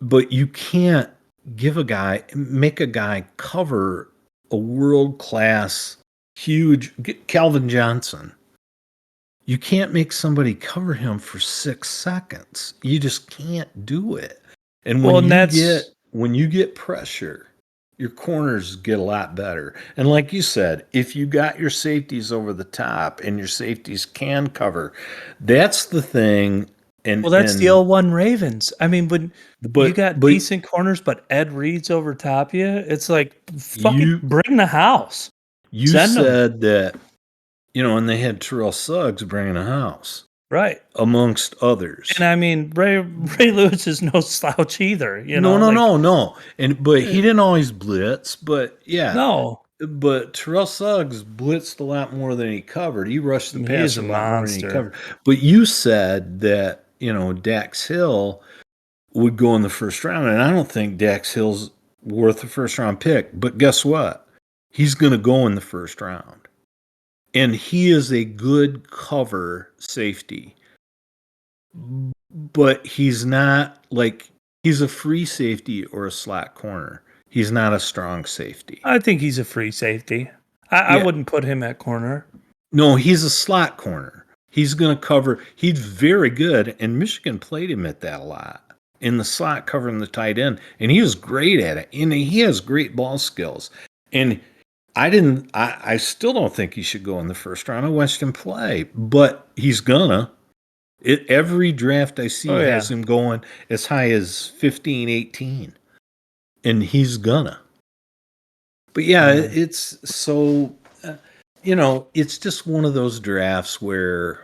But you can't make a guy cover a world class, huge Calvin Johnson. You can't make somebody cover him for 6 seconds. You just can't do it. And Well, and that's when you get pressure, your corners get a lot better. And like you said, if you got your safeties over the top and your safeties can cover, that's the thing. well, that's the And L1 Ravens. I mean, when you got but decent corners, but Ed Reed's over top you, it's like, fucking you bring the house. you Send them. said that, and they had Terrell Suggs bringing a house Right. amongst And others. I mean, Ray Lewis is no slouch either, No, no, like, no, no. But eh, he didn't always blitz. But yeah, no, but Terrell Suggs blitzed a lot more than he covered. He rushed the he is passer a a lot more than he monster. covered. But you said that Dax Hill would go in the first round, and I don't think Dax Hill's worth a first round pick. But guess what? He's going to go in the first round, and he is a good cover safety. But he's not like he's a free safety or a slot corner. He's not a strong safety. I think he's a free safety. I Yeah. wouldn't put him at corner. No, he's a slot corner. He's going to cover. He's very good, and Michigan played him at that a lot in the slot covering the tight end, and he was great at it. And he has great ball skills. And I still don't think he should go in the first round. I watched him play, but he's gonna. Every draft I Oh see yeah. has him going as high as 15, 18, and he's gonna. But yeah, Yeah. it's so, it's just one of those drafts where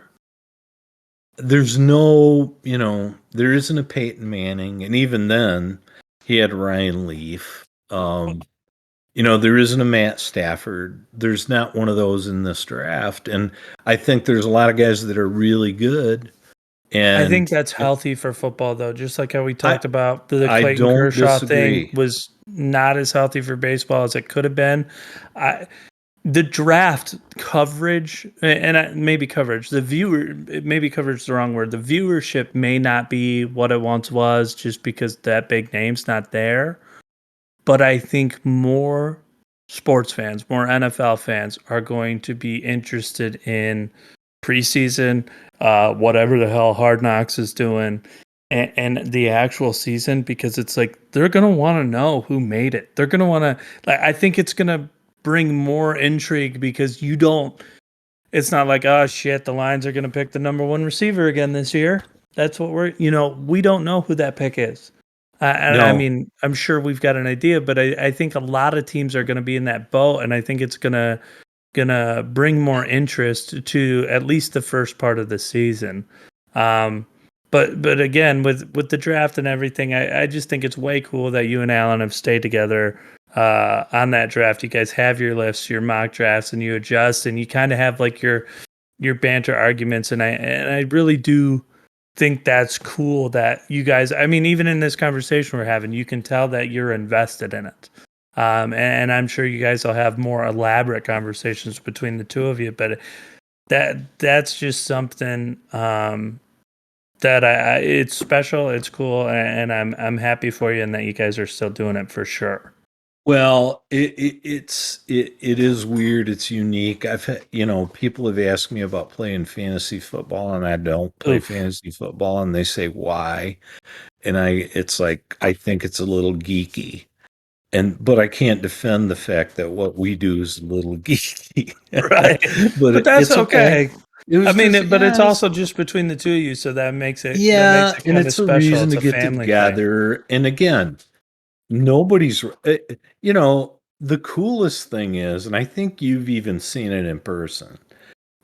there's no, there isn't a Peyton Manning, and even then, he had Ryan Leaf. There isn't a Matt Stafford. There's not one of those in this draft, and I think there's a lot of guys that are really good, I think and that's healthy for football, though. Just like how we I talked about the I Clayton don't Kershaw thing disagree. was not as healthy for baseball as it could have been. I, the draft coverage, maybe coverage, maybe coverage is the wrong word. The viewership may not be what it once was just because that big name's not there. But I think more sports fans, more NFL fans are going to be interested in preseason, whatever the hell Hard Knocks is doing, and the actual season, because it's like they're gonna want to know who made it. They're gonna want to. Like, I think it's gonna bring more intrigue because you don't. It's not like, oh shit, the Lions are gonna pick the number one receiver again this year. That's what we don't know who that pick is. And I No, mean, I'm sure we've got an idea, but I think a lot of teams are going to be in that boat, and I think it's gonna bring more interest to at least the first part of the season. Um, but again, with the draft and everything, I just think it's way cool that you and Alan have stayed together on that draft. You guys have your lists, your mock drafts, and you adjust, and you kind of have like your banter arguments, and I really do think that's cool that you guys, I mean, even in this conversation we're having, you can tell that you're invested in it. And I'm sure you guys will have more elaborate conversations between the two of you, but that's just something that it's special, it's cool, and I'm happy for you and that you guys are still doing it for sure. well, it is weird. It's unique. I've had, people have asked me about playing fantasy football, and I don't play Oof. fantasy football, and they say why, and it's like I think it's a little geeky, but I can't defend the fact that what we do is a little geeky, Right. but But that's it's okay. okay. It I was mean, just but it's yes. also just between the two of you, so that makes Yeah, it and kind of it's a special. reason It's to a get family thing. together. And again, nobody's, the coolest thing is, and I think you've even seen it in person,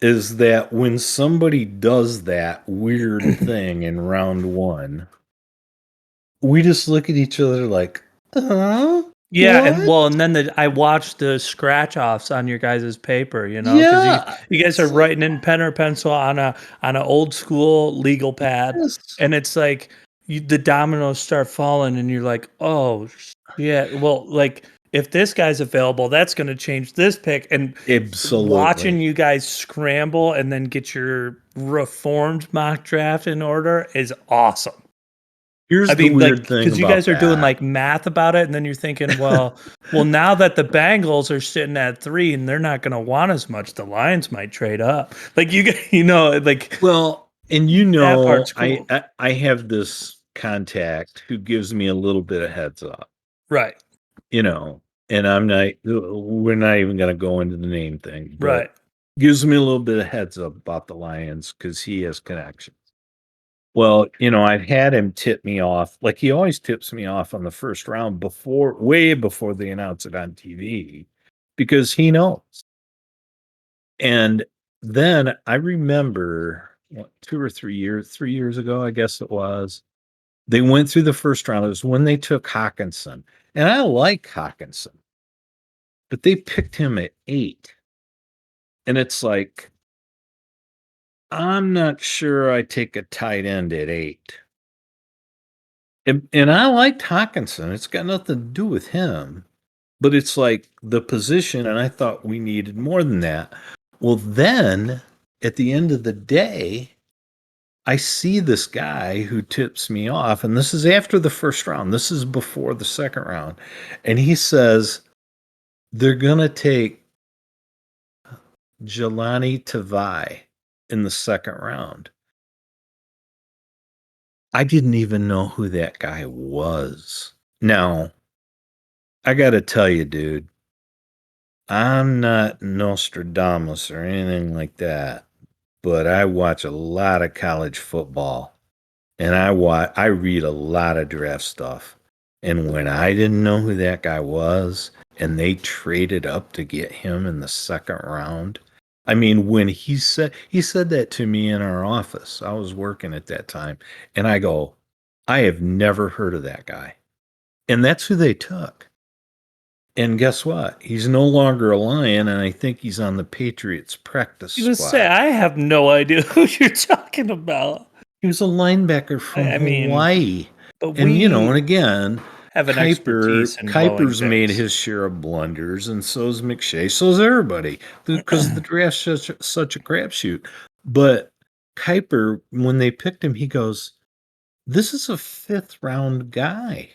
is that when somebody does that weird thing in round one, we just look at each other like, Yeah, and what? well, and then I watched the scratch offs on your guys' paper, because you Yeah. you guys are It's like, writing in pen or pencil on a old school legal pad, yes, and it's like the dominoes start falling, and you're like, oh yeah, well, like if this guy's available, that's going to change this pick, and watching absolutely. you guys scramble and then get your reformed mock draft in order is awesome. I Here's the mean, like, weird thing because you about guys are doing that. like math about it, and then you're thinking, well, now that the Bengals are sitting at 3 and they're not going to want as much, the Lions might trade up. Like like Well, and that part's cool, I have this contact who gives me a little bit of heads up, right? you know, and we're not even going to go into the name thing, Right. but gives me a little bit of heads up about the Lions because he has connections. Well, I've had him tip me off, like he always tips me off on the first round way before they announce it on TV, because he knows. And then I remember 3 years ago, I guess it was, they went through the first round. It was when they took Hawkinson. And I like Hawkinson, but they picked him at 8. And it's like, I'm not sure I take a tight end at 8. And I liked Hawkinson. It's got nothing to do with him, but it's like the position. And I thought we needed more than that. Well, then at the end of the day, I see this guy who tips me off, and this is after the first round. This is before the second round. And he says they're going to take Jelani Tavai in the second round. I didn't even know who that guy was. Now, I got to tell you, dude, I'm not Nostradamus or anything like that, but I watch a lot of college football, and I read a lot of draft stuff. And when I didn't know who that guy was, and they traded up to get him in the second round, I mean, when he said that to me in our office, I was working at that time, and I go, I have never heard of that guy, and that's who they took. And guess what? He's no longer a Lion, and I think he's on the Patriots practice You just say, squad. I have no idea who you're talking about. He was a linebacker from I mean, Hawaii. but And and we again, have an expertise in blowing Kuiper's made things. his share of blunders, and so's McShay, so's everybody, because the draft's such a crapshoot. But Kuiper, when they picked him, he goes, "This is a fifth round guy."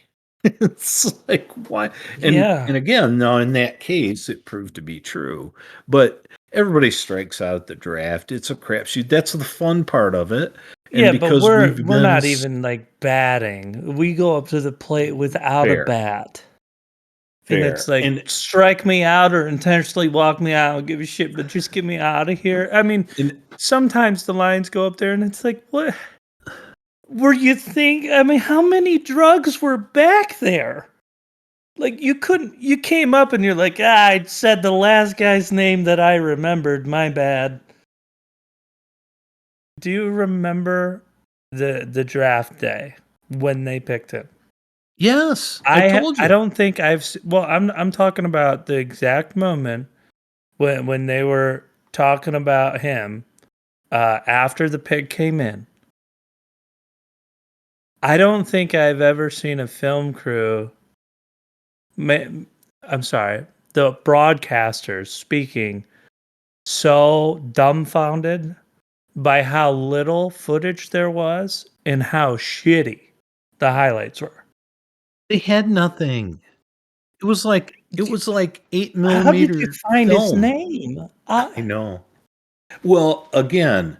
It's like, why? And Yeah. again, now in that case, it proved to be true. But everybody strikes out at the draft. It's a crapshoot. That's the fun part of it. And Yeah, but because we've we're been not even like batting. We go up to the plate without a fair, bat. And it's fair, like, and strike me out or intentionally walk me out. I don't give a shit, but just get me out of here. I mean, and sometimes the Lions go up there and it's like, what were you think? I mean, how many drugs were back there? Like, you came up and you're like, I said the last guy's name that I remembered. My bad. Do you remember the draft day when they picked him? yes, I told I you. don't think well, I'm talking about the exact moment when they were talking about him after the pick came in. I don't think I've ever seen a film crew. I'm sorry, the broadcasters speaking so dumbfounded by how little footage there was and how shitty the highlights were. They had nothing. It was like eight How did you millimeter find his film. name? I know. Well, again,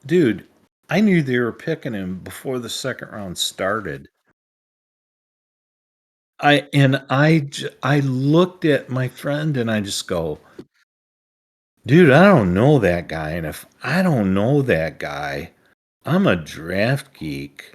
dude, I knew they were picking him before the second round started. I looked at my friend and I just go, dude, I don't know that guy, and if I don't know that guy, I'm a draft geek,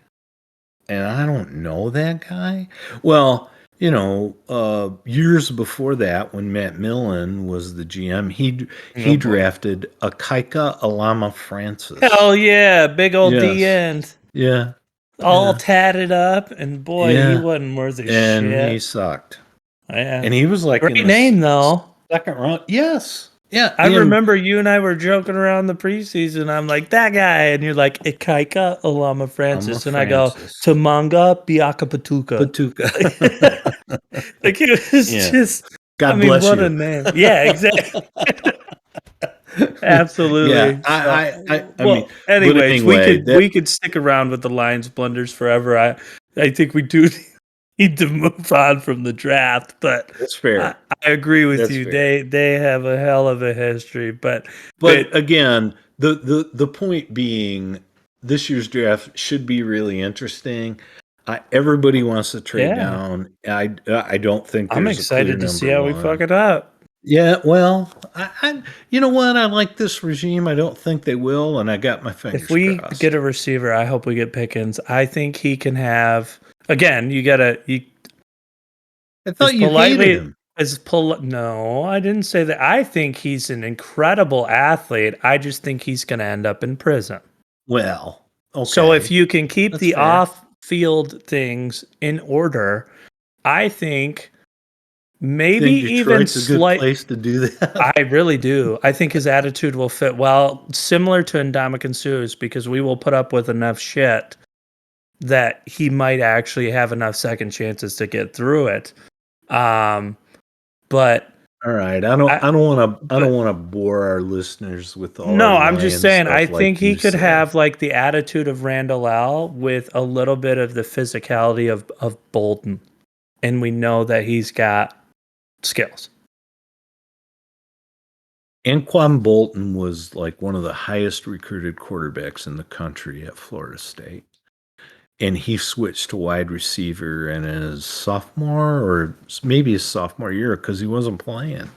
and I don't know that guy. Well, years before that, when Matt Millen was the GM, he Oh boy. drafted Akaika Alama Francis. Hell yeah, big old D Yes. end. Yeah. All Yeah. tatted up, and boy, he Yeah. wasn't worth a And he shit. sucked. Yeah. And he was like in Great the name though. second round. Yes. Yeah. I And remember you and I were joking around the preseason. I'm like, that guy. And you're like, Ikaika Alama Alama Francis. And I go, Francis. Tamanga Biaka Patuka. Patuka. Like, it was Yeah. just, I God mean, bless what a you. name. Yeah, exactly. Yeah. Absolutely. I mean, Well, but anyways, anyway, that we could stick around with the Lions blunders forever. I think we do need to move on from the draft, but that's I, fair. I agree with That's you. fair. They have a hell of a history, but But again, the point being, this year's draft should be really interesting. Everybody wants to trade yeah, down. I don't think I'm there's a clear excited to see number how we fuck one. it up. Yeah, well, you know what? I like this regime. I don't think they will, and I got my If fingers we get crossed. a receiver, I hope we get Pickens. I think he can have. Again, you gotta you I as thought you hated politely him. no, I didn't say that. I think he's an incredible athlete. I just think he's going to end up in prison. Well, So if okay, you can keep that's the fair. off-field things in order, I think maybe Think even Detroit's a good slight. place to do that? I really do. I think his attitude will fit well, similar to Ndamukong Suh's, because we will put up with enough shit that he might actually have enough second chances to get through it. But All right, I, I don't but want to bore our listeners with all our no, I'm just lion saying, I stuff think like he you could said. have like the attitude of Randall L with a little bit of the physicality of Bolton. And we know that he's got skills. Anquan Bolton was like one of the highest recruited quarterbacks in the country at Florida State. And he switched to wide receiver in his sophomore or maybe his sophomore year because he wasn't playing.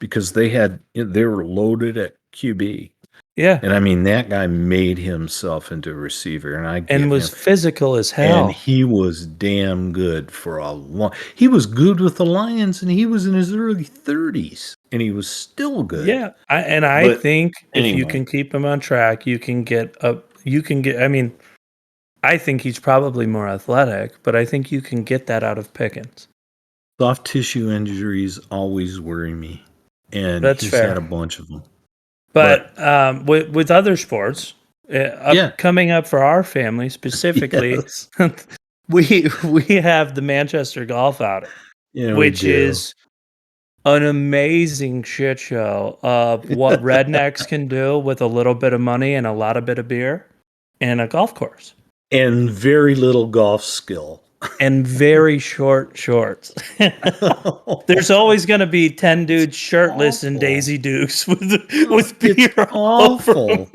because they were loaded at QB. Yeah. And I mean, that guy made himself into a receiver, and I And get was him. physical as And hell. he was damn good for a long. He was good with the Lions, and he was in his early 30s, and he was still good. Yeah. I But think if you anyway, can keep him on track, you can get I mean, I think he's probably more athletic, but I think you can get that out of Pickens. soft tissue injuries always worry me, and That's he's had fair. a bunch of them. But with other sports, Yeah, coming up for our family specifically, yes, we have the Manchester Golf Outing, yeah, we which do. is an amazing shit show of what rednecks can do with a little bit of money and a lot of bit of beer and a golf course And very little golf skill. and very short shorts. There's always going to be 10 dudes shirtless in Awful. Daisy Dukes with It's beer all over awful. them.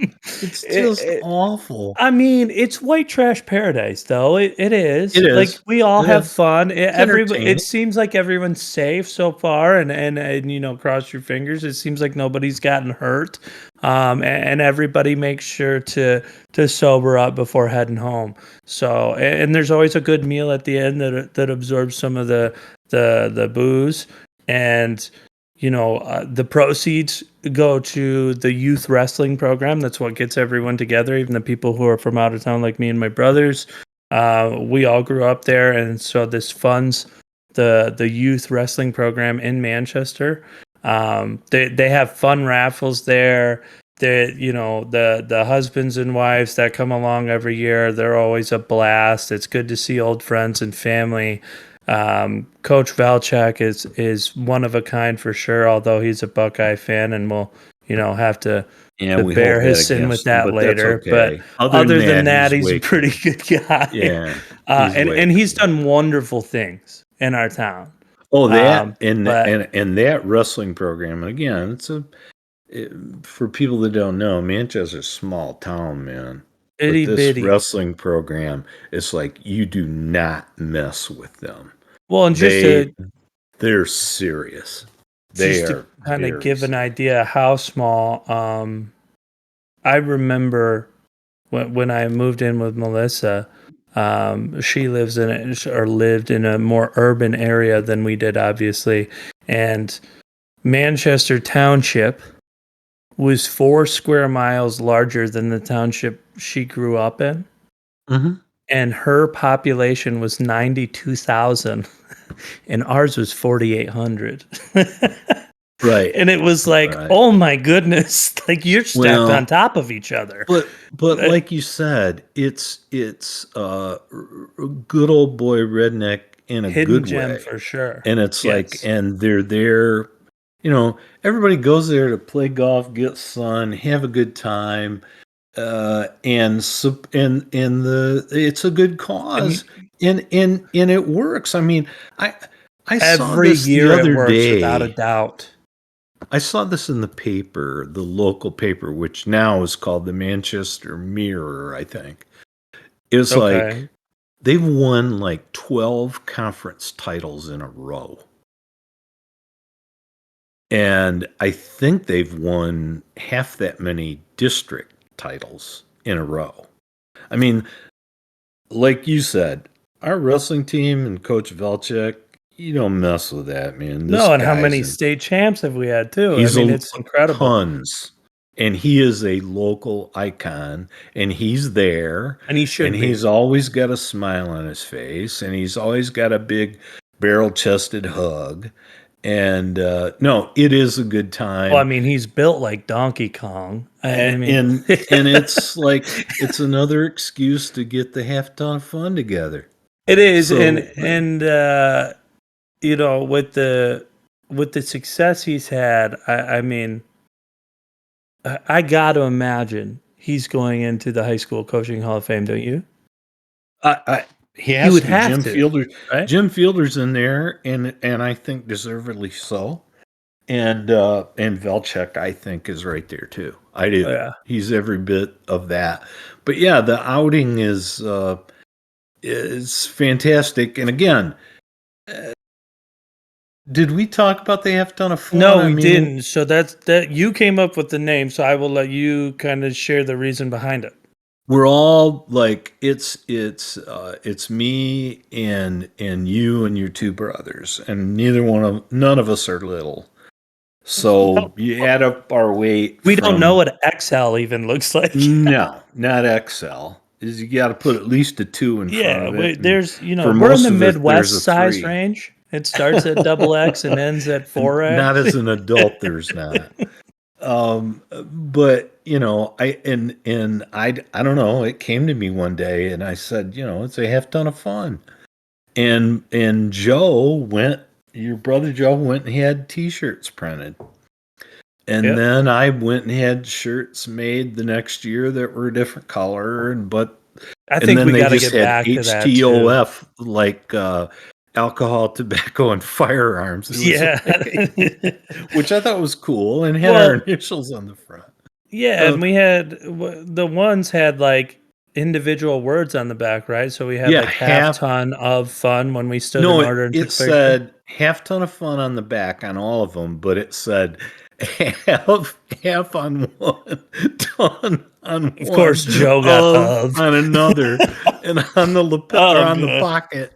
It's just awful. I mean, it's white trash paradise, though. It is. It Like is. we all It have is. fun. It's It entertaining. seems like everyone's safe so far, and you know, cross your fingers. It seems like nobody's gotten hurt, and everybody makes sure to sober up before heading home. So, and there's always a good meal at the end that absorbs some of the booze, and you know, the proceeds go to the youth wrestling program. That's what gets everyone together, even the people who are from out of town, like me and my brothers. We all grew up there, and so this funds the youth wrestling program in Manchester. They have fun raffles there. They, you know, the husbands and wives that come along every year, they're always a blast. It's good to see old friends and family. Coach Valchek is one of a kind for sure, although he's a Buckeye fan and will, you know, have Yeah, to we bear hold that his sin with against him, that but that's later. But okay. Other than other than that, that, he's he's a way pretty cool. good guy. Yeah, he's way And he's cool. done wonderful things in our town. Oh, that But and that wrestling program. And again, for people that don't know, Manchester's a small town, man. But itty this bitty. wrestling program, it's like you do not mess with them. Well, and They're serious. They just to are kind of very give an serious. idea how small, I remember when I moved in with Melissa, she lived in a more urban area than we did, obviously. And Manchester Township was 4 square miles larger than the township she grew up in. Mm-hmm. And her population was 92,000, and ours was 4,800. Right. And it was like, Right. oh my goodness, like you're stacked on Well, top of each other. but like you said, it's good old boy redneck in a Hidden good gem way. for sure. And it's like, Yes. and they're there, everybody goes there to play golf, get sun, have a good time. It's a good And cause, and it works. I mean, I saw every this the year it other works without a day. doubt. I saw this in the paper, the local paper, which now is called the Manchester Mirror, I think. It's like Okay. they've won like 12 conference titles in a row. And I think they've won half that many district titles in a row. I mean, like you said, our wrestling team and Coach Velchek, you don't mess with that, man. This No, and how guy's many state champs have we had too? I he's mean, it's incredible. tons. And he is a local icon, and he's there, And he and should be. he's always got a smile on his face, and he's always got a big barrel chested hug. And no, it is a good Well, I time. mean, he's built like Donkey Kong. I And, mean, and it's like it's another excuse to get the half ton of fun together. it is, So and you know, with the success he's had, I mean, I got to imagine he's going into the High School Coaching Hall of Fame, don't you? he He has would to be. have to, right? Jim Fielder's in there, and I think deservedly so. And Velchek, I think, is right there too. I Oh, do. yeah. He's every bit of that. But yeah, the outing is fantastic. And again, Did we talk about they have ton of fun? No, I we mean, didn't. So that you came up with the name, so I will let you kind of share the reason behind it. we're all like it's me and you and your two brothers, and none of us are little. So No, you add up our weight we don't know from what XL even looks like. no, not XL. Is you got to put at least a 2 in front Yeah, of it, and there's for we're in most the of us, there's a Midwest size 3. range. It starts at double X and ends at And not 4X. as an adult, there's not. But I don't know. It came to me one day, and I said, it's a half ton of fun. And your brother Joe went and had T-shirts printed. And Yep. then I went and had shirts made the next year that were a different color, and I think then we they got to just get had back to that too. HTOF, like alcohol, tobacco, and firearms. It was Yeah. which I thought was cool, and had our Well, initials on the front. yeah, and we had the ones had like individual words on the back, right? So we had Yeah, like half ton of fun when we stood in no, order and it took a picture. said half ton of fun on the back on all of them, but it said half on one, ton on Of one, course, Joe got of of. on another, and on the lapel or Oh, on the good. pocket,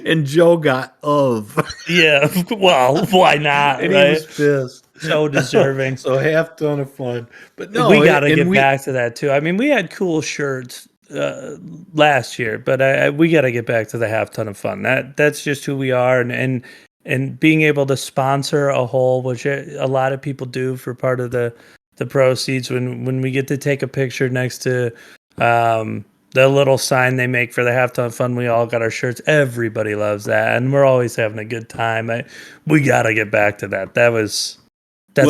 and Joe got of, Yeah. Well, why not, and he was right? pissed. So deserving. So half ton of fun, but We no, got to and get back to that too. I mean, we had cool shirts last year, but we got to get back to the half ton of fun. That's just who we are, and being able to sponsor a hole, which a lot of people do for part of the proceeds. When we get to take a picture next to the little sign they make for the half ton of fun, we all got our shirts. Everybody loves that, and we're always having a good time. We got to get back to that. That's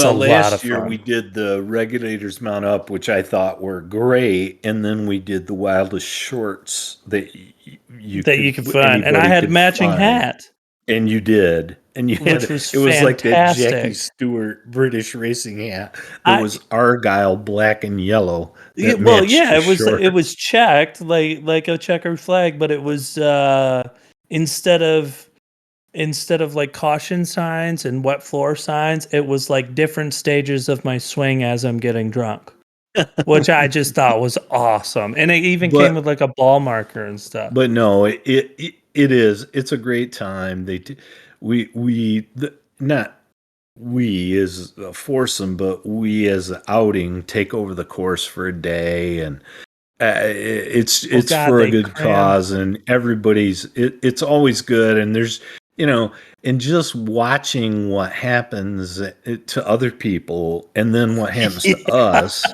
a Well, lot of last year fun. we did the Regulators Mount Up, which I thought were great, and then we did the wildest shorts that That you could find. And I anybody had could matching find, hat, and you did, and you which had was it was like that Jackie fantastic. Stewart British racing hat that I was Argyle black and yellow that well, matched yeah, the it shorts. was checked like a checkered flag, but it was instead of like caution signs and wet floor signs, it was like different stages of my swing as I'm getting drunk, which I just thought was awesome. And it even came But with like a ball marker and stuff. no, it's a great time. Not we as a foursome, but we as an outing take over the course for a day, and Well, it's God, for a they good crammed. cause, and it's always good, and there's and just watching what happens to other people, and then what happens to Yeah. us.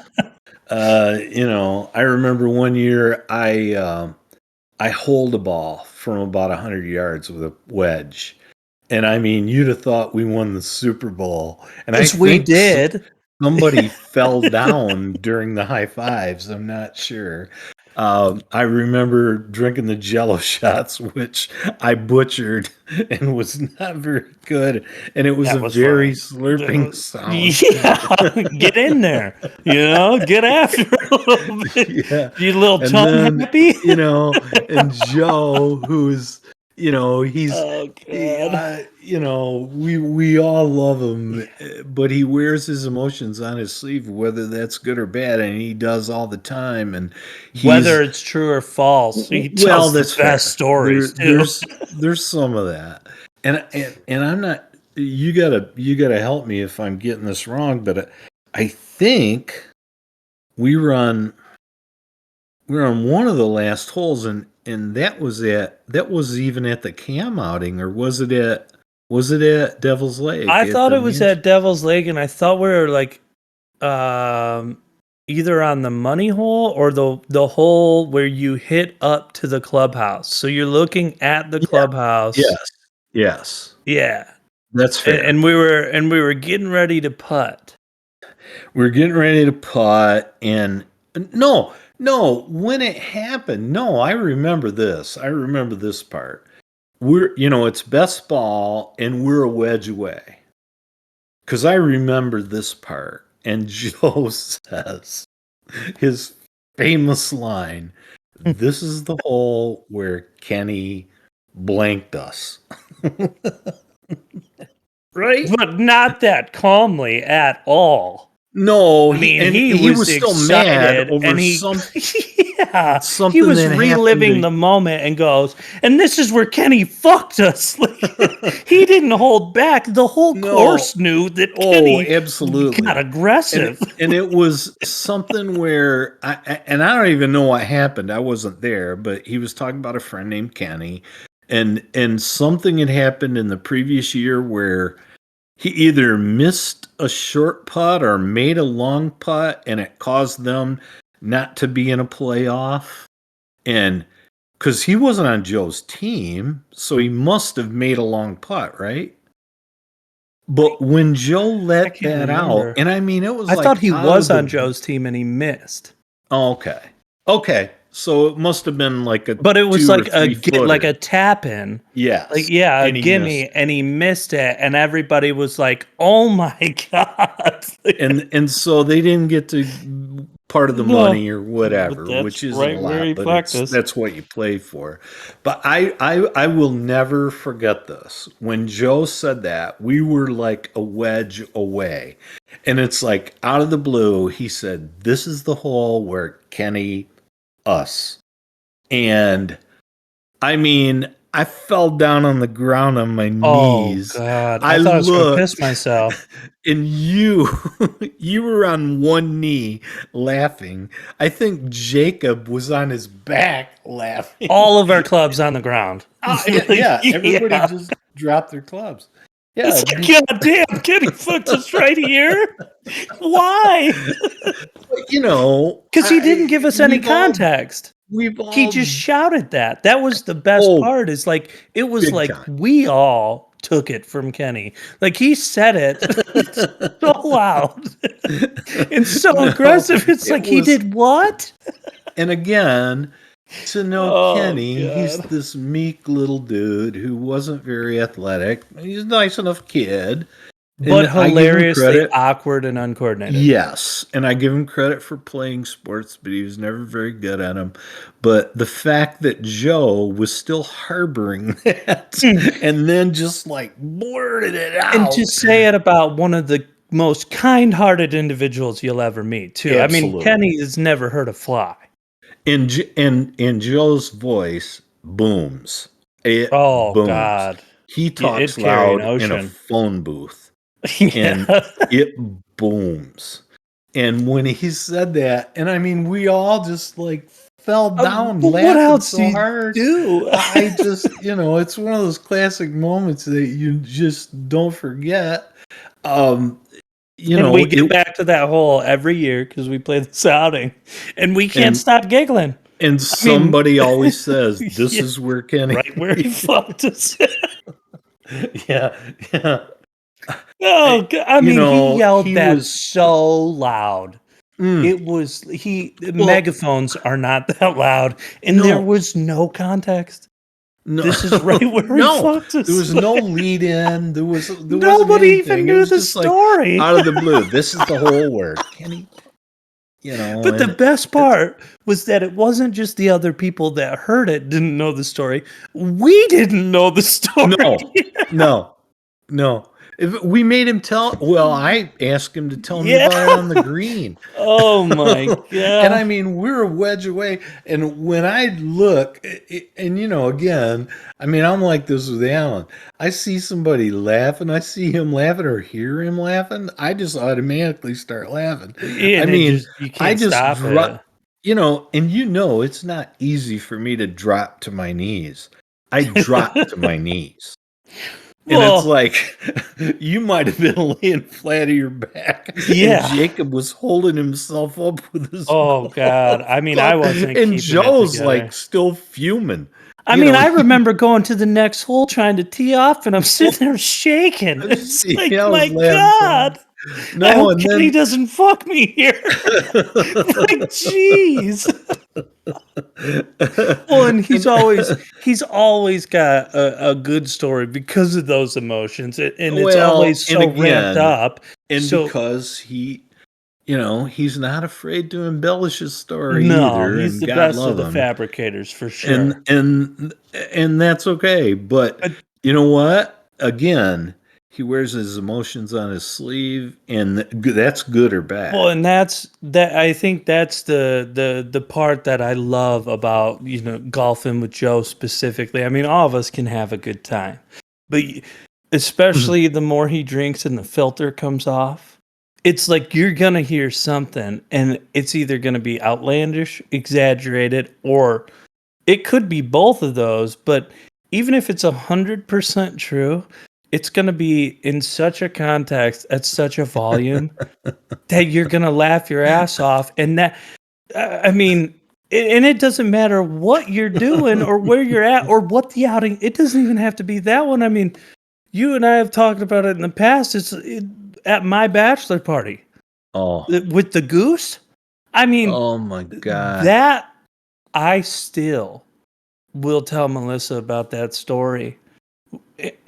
I remember one year I holed a ball from about 100 yards with a wedge. And I mean, you'd have thought we won the Super Bowl. And I Yes, we think did. somebody fell down during the high fives. I'm not sure. I remember drinking the Jello shots, which I butchered and was not very good. And it was a That was very funny. slurping sound. Yeah, get in there. Get after it a little bit. Yeah. You little And tongue then, happy. and Joe, who's, he's, Oh God. we all love him, but he wears his emotions on his sleeve, whether that's good or bad, and he does all the time. And Whether he's, it's true or false, he well, tells the that's best fair. stories too. There's some of that, and I'm not. You gotta help me if I'm getting this wrong, but I think we were on one of the last holes, and that was even at the cam outing, or was it at Devil's Lake I at thought the it was mansion? at Devil's Lake, and I thought we were like um either on the money hole or the hole where you hit up to the clubhouse. So you're looking at the Yeah. clubhouse. Yes. Yes. Yeah. That's fair. And we were getting ready to putt. We're getting ready to putt, and no, no, when it happened, no, I remember this. I remember this part. It's best ball, and we're a wedge away. Because I remember this part, and Joe says his famous line, "This is the hole where Kenny blanked us." right? But not that calmly at all. No, I mean, he was still mad excited, over and he he something was that reliving happened the moment and goes, and this is where Kenny fucked us. Like, he didn't hold back. The whole No. course knew that Oh, Kenny absolutely. got aggressive. And it was something where I don't even know what happened. I wasn't there, but he was talking about a friend named Kenny, and something had happened in the previous year where he either missed a short putt or made a long putt, and it caused them not to be in a playoff. And because he wasn't on Joe's team, so he must have made a long putt, right? But when Joe let can't that remember. out, and I mean, it was I like thought he out was of on the. Joe's team and he missed. Oh, okay. So it must have been like a But it was 2 or like 3 footer. like a tap in. Yes, Like, yeah, a and he missed gimme, it. and he missed it, and everybody was like, "Oh my god!" And so they didn't get to part of the No, money or but whatever, that's which isn't a right where he lot, but fucked us. that's what you play for. But I will never forget this. When Joe said that, we were like a wedge away. And it's like out of the blue, he said, "This is the hole where Kenny us." And I mean, I fell down on the ground on my Oh knees. god, I I thought I was gonna piss looked, myself. and you were on one knee laughing. I think Jacob was on his back laughing. All of our clubs on the ground. Yeah, everybody Yeah. just dropped their clubs. Yeah, It's like, God damn, Kenny fucked us right here. Why? you know, Because he didn't give us any context. we've He all just shouted that. That was the best oh, part. Is like it was big like time. we all took it from Kenny. Like he said it so loud and so No, aggressive. It's it like he was, did what? and again, to know Oh Kenny, he's god. this meek little dude who wasn't very athletic. He's a nice enough kid. But And I give him hilariously credit. awkward and uncoordinated. Yes. And I give him credit for playing sports, but he was never very good at them. But the fact that Joe was still harboring that and then just like blurted it And to out. say it about one of the most kind-hearted individuals you'll ever meet, too. I mean, Absolutely. Kenny has never hurt a fly. In Joe's voice booms. It Oh booms. god. He It'd talks carry an loud in a ocean. phone booth. And Yeah. it booms. And when he said that, and I mean, we all just like fell down But what laughing else do so you hard. do? I just, it's one of those classic moments that you just don't forget. Um, And we get back to that hole every year because we play this outing, and we can't and stop giggling. and somebody always says, "This Yeah, is where Kenny." right where he fucked us. Yeah, yeah. Oh, I mean, he yelled He that was. so loud. Mm, It was well, megaphones are not that loud, and there no, was no context. no, This is right where he no. fucked us. There was no lead in. There wasn't Nobody even anything. It knew was the just like story. out of the blue. This is the whole word, Kenny. But the And best part was that it wasn't just the other people that heard it didn't know the story. We didn't know the story. no, no. If we made him tell, well, I asked him to tell me Yeah. about it on the green. Oh my And I god. mean, we're a wedge away. And when I look, and again, I mean, I'm like this with Alan. I see somebody laughing, I see him laughing or hear him laughing, I just automatically start laughing. I And mean, you I can't just stop it. drop, and it's not easy for me to drop to my knees. I drop to my knees. And it's Well, like you might have been laying flat on your back, and yeah. Jacob was holding himself up with his Oh god. I mean, I wasn't and keeping it Joe's together. like still fuming. I mean, I remember going to the next hole trying to tee off, and I'm sitting there shaking. It's like, I was my laughing so hard. God, I No, hope and Kenny then doesn't fuck me here. Like, jeez. Well, and he's always got a good story because of those emotions, and it's well, always and so ramped again, up. and So because he's not afraid to embellish his story no, either, he's and the God best of love the him. fabricators for and sure. and and that's okay, but But you know what, again, He wears his emotions on his sleeve, and that's good or bad. Well, and that's that. I think that's the part that I love about golfing with Joe specifically. I mean, all of us can have a good time, but especially the more he drinks and the filter comes off, it's like you're gonna hear something, and it's either gonna be outlandish, exaggerated, or it could be both of those. But even if it's 100% true, it's going to be in such a context at such a volume that you're going to laugh your ass off. And that, I mean, and it doesn't matter what you're doing or where you're at or what the outing, it doesn't even have to be that one. I mean, you and I have talked about it in the past. At my bachelor party. Oh, With the goose. I mean, oh my God. That I still will tell Melissa about that story.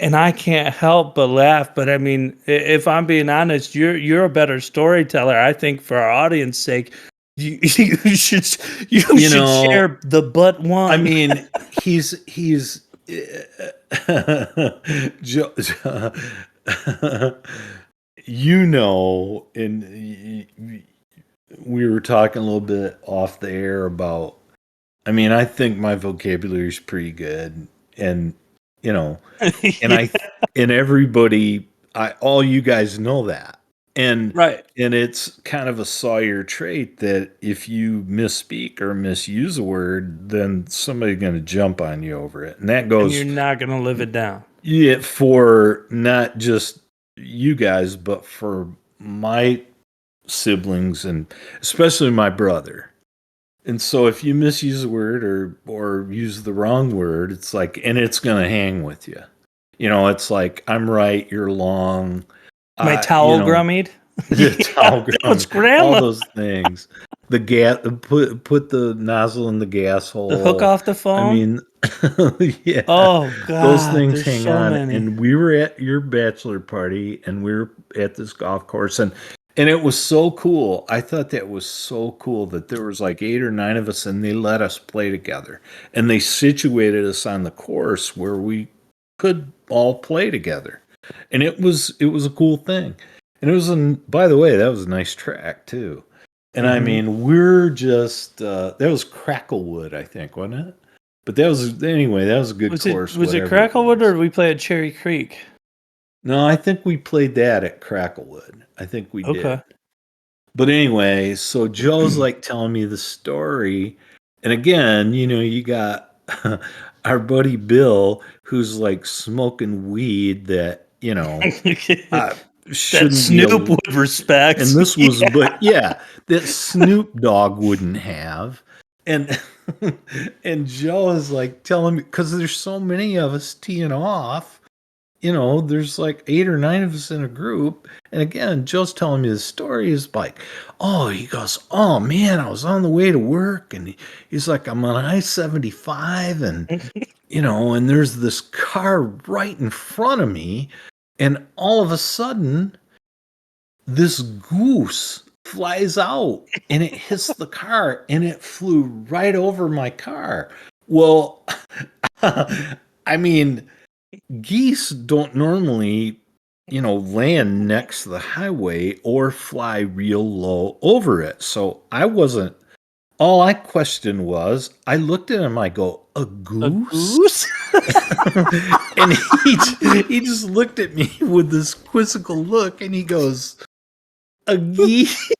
And I can't help but laugh. But I mean, if I'm being honest, you're a better storyteller. I think for our audience sake, you should share the but one. I mean, he's and we were talking a little bit off the air about. I mean, I think my vocabulary is pretty good, and and and everybody, all you guys know that, and right, and it's kind of a Sawyer trait that if you misspeak or misuse a word, then somebody's going to jump on you over it, and that goes. And you're not going to live it down. Yeah, for not just you guys, but for my siblings and especially my brother. And so if you misuse a word or use the wrong word, it's like, and it's going to hang with you. It's like, I'm right, you're long. My towel grummied. The towel grummied. Grandma. All those things. The gas, put the nozzle in the gas hole. The hook off the phone. I mean, yeah. Oh God, those things hang so on. Many. And we were at your bachelor party, and we were at this golf course, and it was so cool. I thought that was so cool that there was like 8 or 9 of us, and they let us play together, and they situated us on the course where we could all play together, and it was a cool thing. And it was, by the way, that was a nice track too. And I mean, we're just that was Cracklewood, I think, wasn't it? But that was a good course. Was it Cracklewood, or did we play at Cherry Creek? No, I think we played that at Cracklewood. I think we did. But anyway, so Joe's like telling me the story. And again, you got our buddy Bill, who's like smoking weed that, that Snoop would respect. And this was, that Snoop Dogg wouldn't have. And and Joe is like telling me, because there's so many of us teeing off, there's like 8 or 9 of us in a group. And again, Joe's telling me the story is like, he goes, oh man, I was on the way to work, and he's like, I'm on I-75, and and there's this car right in front of me, and all of a sudden this goose flies out and it hits the car, and it flew right over my car. Well, I mean, geese don't normally, land next to the highway or fly real low over it. So all I questioned was, I looked at him, I go, a goose? And he just looked at me with this quizzical look, and he goes, a geese?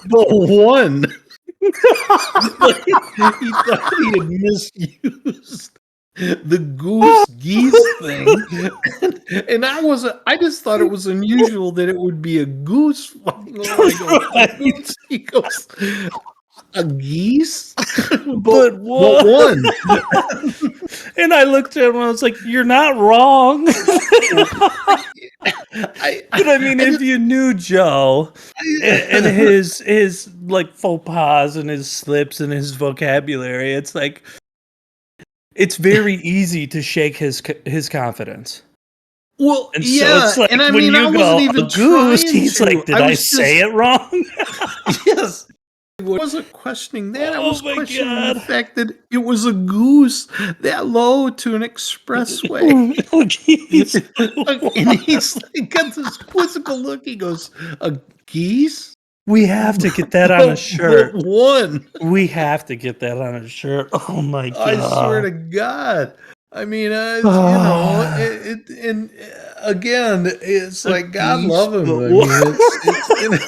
But one. He thought he had misused the geese thing, and I just thought it was unusual that it would be a goose flying over. He goes, a geese, but one. And I looked at him and I was like, "You're not wrong." If you knew Joe and his like faux pas and his slips and his vocabulary, it's like, it's very easy to shake his confidence. Well, and yeah, so it's like, and I when mean, you I go, wasn't even a goose, trying he's to. like, did I say it wrong? Yes, wasn't questioning that. I Oh was my questioning the God. fact that it was a goose that low to an expressway. Geese. And he's like, got this quizzical look. He goes, "A geese? We have to get that on a But shirt. one. We have to get that on a shirt. Oh my I swear to God. God. I mean, Ah, and again, it's a like God geese, love him. but I what? mean,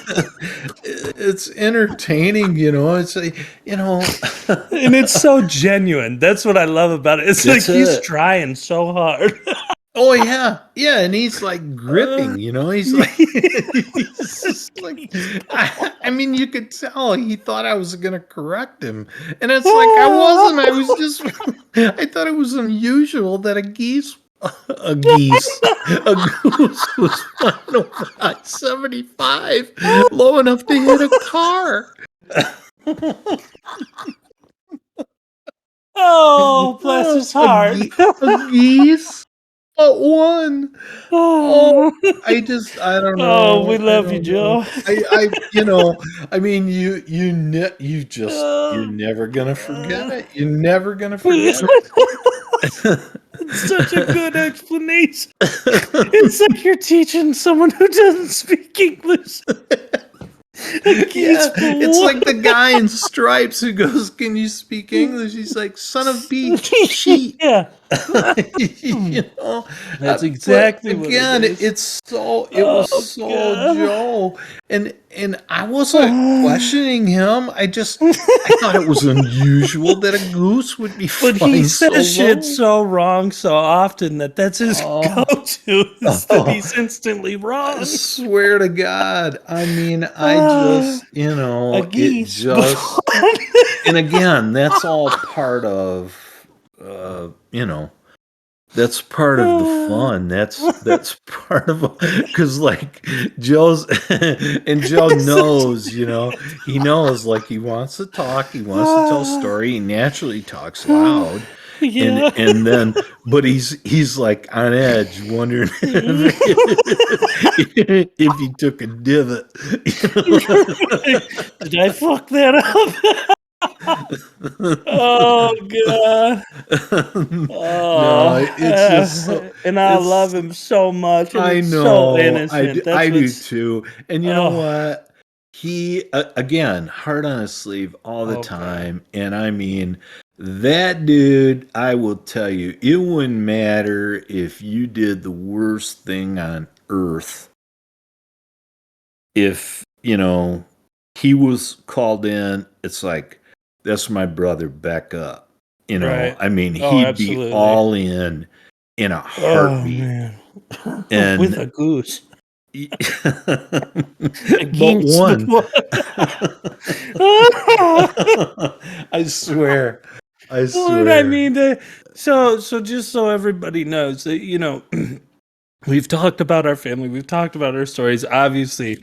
it's entertaining, It's like, And it's so genuine. That's what I love about it. It's like that's he's it. trying so hard. Oh yeah, yeah, and he's like Uh, gripping, He's like, he's just like, I mean, you could tell he thought I was gonna correct him, and it's like I wasn't. I was just, I thought it was unusual that a goose was flying over I-75 low enough to hit a car. Oh, bless his heart. A geese, but one. Oh, Oh, I don't we know. I love you, don't know. Joe. I mean, you're never gonna forget it. You're never gonna forget It's such a good explanation. It's like you're teaching someone who doesn't speak English. A geese Yeah, for it's what? like the guy in Stripes who goes, "Can you speak English?" He's like, "Son of B, sheep." Yeah, you know, that's but exactly what it again, is. it was Oh so God. Joe, and I wasn't questioning him. I thought it was unusual that a goose would be But he flying so says shit low. so wrong so often that's his Oh, go-to is that oh, he's instantly I wrong. swear to God. I mean, Uh, a it geese. just, and again, that's all part of, uh, you know, that's part of the fun. That's part of because like Joe's and Joe It's such knows, he knows like he wants to talk, he wants to tell a story, he naturally talks loud, yeah. and then but he's like on edge, wondering if he took a divot. Did I fuck that up? Oh God. No, Oh, it's just so and I love it's him so much, and I it's so know. innocent. I That's do what's. too. And you know Oh, what? He, again, heart on his sleeve all the oh God. time. And I mean, that dude, I will tell you, it wouldn't matter if you did the worst thing on earth. If, he was called in, it's like, that's my brother, back up. Right. I mean, Oh, he'd be absolutely. all in a Oh heartbeat. man. With And a goose. A but geese one. before. I swear. I What I swear. mean, so just so everybody knows that we've talked about our family, we've talked about our stories. Obviously,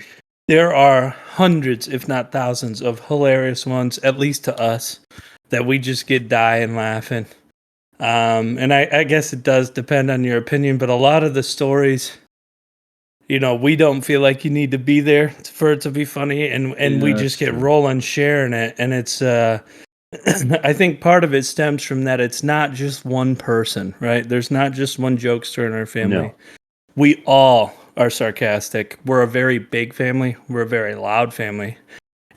there are hundreds, if not thousands, of hilarious ones, at least to us, that we just get dying laughing. And I guess it does depend on your opinion, but a lot of the stories, we don't feel like you need to be there for it to be funny, and we Yeah, just that's get true. rolling sharing it, and it's I think part of it stems from that it's not just one person, right? There's not just one jokester in our family. No. We all are sarcastic. We're a very big family. We're a very loud family.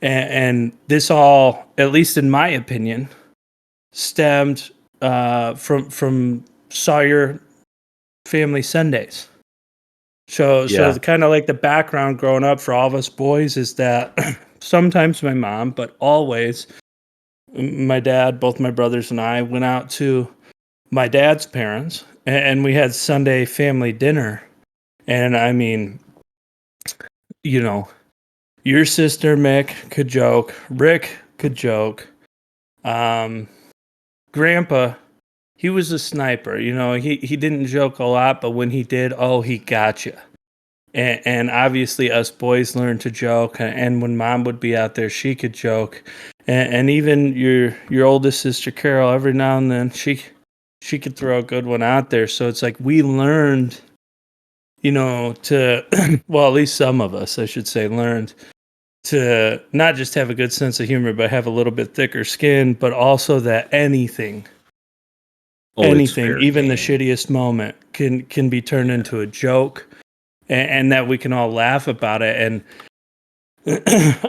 And this all, at least in my opinion, stemmed from Sawyer family Sundays. So Yeah. kind of like the background growing up for all of us boys is that sometimes my mom, but always my dad, both my brothers and I went out to my dad's parents and we had Sunday family dinner. And I mean, you know, your sister Mick could joke, Rick could joke, um, Grandpa, he was a sniper. He didn't joke a lot, but when he did, oh, he got you. And obviously, us boys learned to joke. And when Mom would be out there, she could joke. And even your oldest sister Carol, every now and then, she could throw a good one out there. So it's like we learned, to well, at least some of us, I should say, learned to not just have a good sense of humor, but have a little bit thicker skin, but also that anything, it's fair even the game. shittiest moment can be turned into a joke, and that we can all laugh about it. And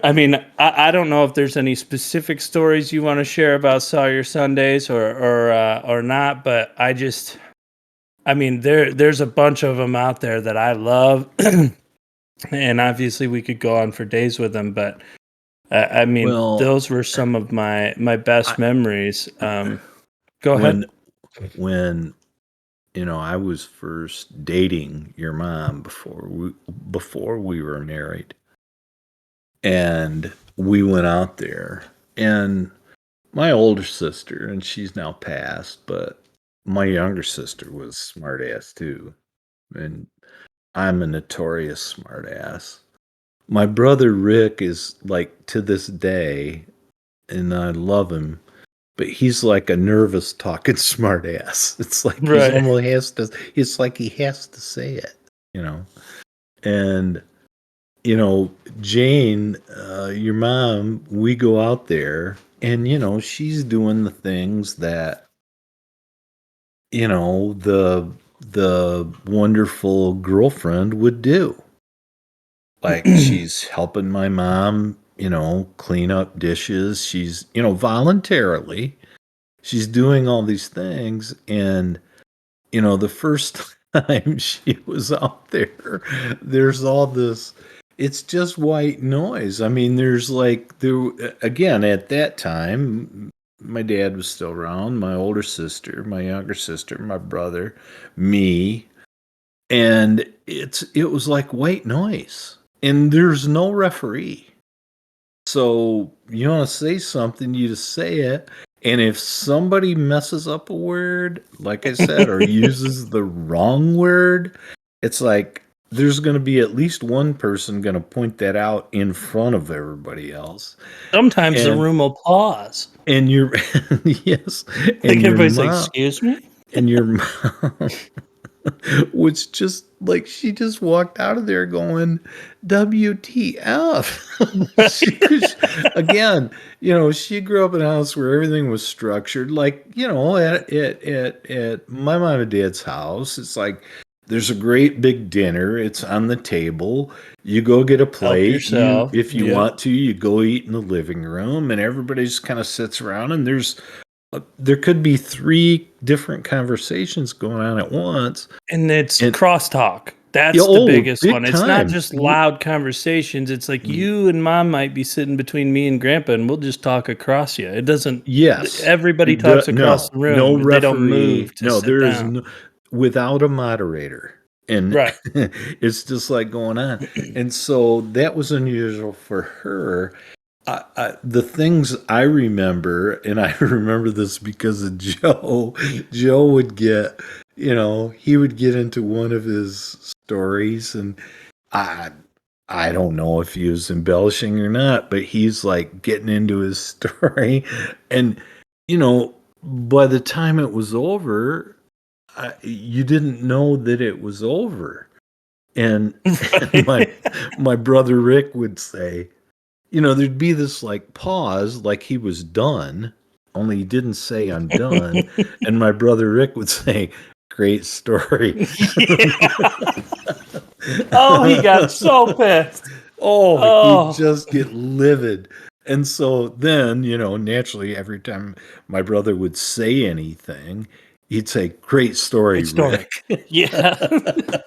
I mean, I don't know if there's any specific stories you want to share about Sawyer Sundays or not, but I mean, there's a bunch of them out there that I love, and obviously we could go on for days with them, but I mean, Well, those were some of my best I, memories. Go ahead. when I was first dating your mom before we were married, and we went out there, and my older sister, and she's now passed, but my younger sister was smart ass too, and I'm a notorious smart ass. My brother Rick is like to this day, and I love him, but he's like a nervous talking smart ass. It's like he's Right. almost has to. It's like he has to say it, you know. And Jane, your mom, we go out there, and she's doing the things that the wonderful girlfriend would do. Like she's helping my mom, clean up dishes. She's, voluntarily, she's doing all these things. And, the first time she was out there, there's all this, it's just white noise. I mean, again, at that time, my dad was still around, my older sister, my younger sister, my brother, me, and it was like white noise, and there's no referee. So you want to say something, you just say it. And if somebody messes up a word, like I said, or uses the wrong word, it's like there's going to be at least one person going to point that out in front of everybody else. Sometimes the And room will pause. and your yes, Like and your everybody's like, mom "Excuse me." and your mom was just like she just walked out of there going WTF. Again, she grew up in a house where everything was structured, like at my mom and dad's house. It's like there's a great big dinner, it's on the table, you go get a Help plate, yourself. if you Yep. want to, you go eat in the living room, and everybody just kind of sits around, and there could be three different conversations going on at once. And it's And crosstalk. yeah, That's the oh, biggest big one. It's not time. just loud conversations. It's like you and mom might be sitting between me and grandpa, and we'll just talk across you. It doesn't. Yes. Everybody talks across No, the no room. They don't move referee. to No, sit there is down. no, without a moderator. And Right. it's just like going on. And so that was unusual for her. The things I remember, and I remember this because of Joe. Joe would get, he would get into one of his stories, and I I don't know if he was embellishing or not, but he's like getting into his story, and by the time it was over, you didn't know that it was over, and, and my brother Rick would say, there'd be this like pause, like he was done, only he didn't say I'm done. And my brother Rick would say, great story. Yeah. Oh, he got so pissed. Oh, he'd Oh, just get livid. And so then, naturally, every time my brother would say anything, he'd say, great story, great story. Rick. Yeah.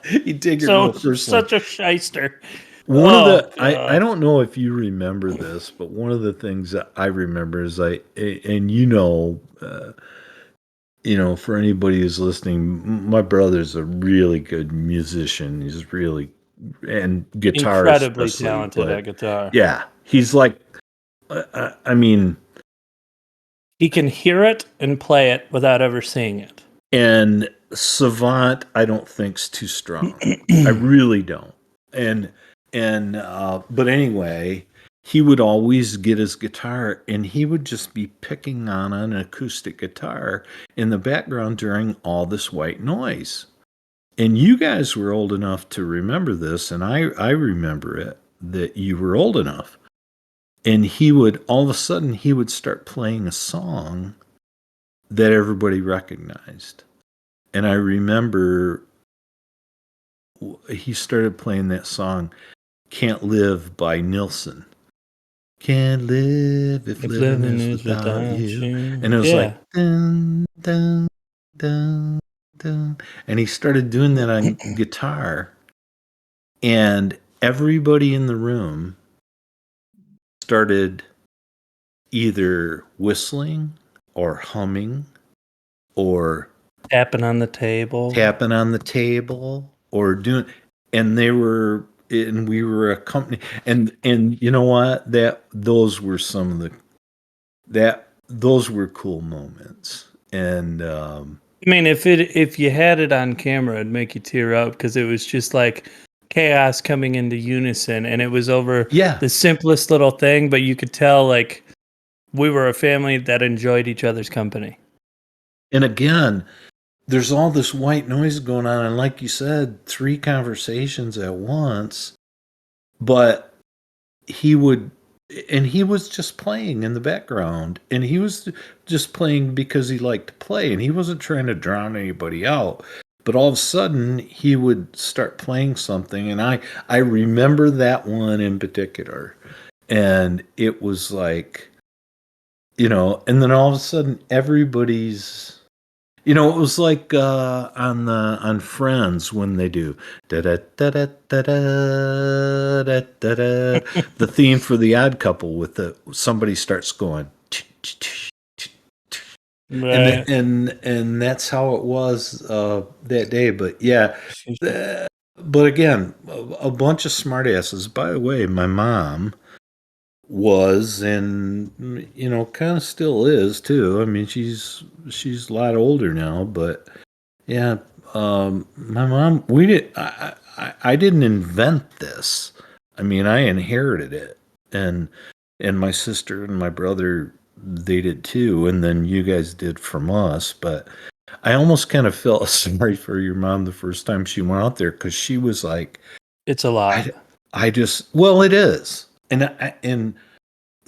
He'd take it So real personally. such a shyster. One of Oh I god. don't know if you remember this, but one of the things that I remember is and for anybody who's listening, my brother's a really good musician. He's really, and guitar Incredibly especially, talented but at guitar. yeah, he's like, I mean, He can hear it and play it without ever seeing it. and savant, I don't think's too strong. I really don't. And but anyway, he would always get his guitar, and he would just be picking on an acoustic guitar in the background during all this white noise. And you guys were old enough to remember this, and I remember it, that you were old enough. And he would, all of a sudden, he would start playing a song that everybody recognized. And I remember he started playing that song, Can't Live by Nilsson. Can't live if If living living is is without without you. you. And it was Yeah. like, dun, dun, dun, dun. And he started doing that on guitar. And everybody in the room started either whistling or humming or Tapping on the table. tapping on the table or doing, and they were, and we were a company, and you know what, that those were some of the, that those were cool moments. And I mean, if you had it on camera, it'd make you tear up because it was just like chaos coming into unison, and it was over yeah, the simplest little thing, but you could tell like we were a family that enjoyed each other's company. and again, there's all this white noise going on, and like you said, 3 conversations at once, but he would, and he was just playing in the background, and he was just playing because he liked to play, and he wasn't trying to drown anybody out. But all of a sudden he would start playing something, and I remember that one in particular, and it was like, and then all of a sudden everybody's, it was like on Friends when they do da da da da da da da da da, the theme for The Odd Couple with the somebody starts going, and Right. and that's how it was that day. But yeah, but again, a bunch of smartasses. By the way, my mom was, and kind of still is too. I mean, she's a lot older now, but yeah, my mom, we did. I didn't invent this. I mean, I inherited it, and my sister and my brother, they did too, and then you guys did from us. But I almost kind of felt sorry for your mom the first time she went out there because she was like, It's a lot. I just, well, it is, and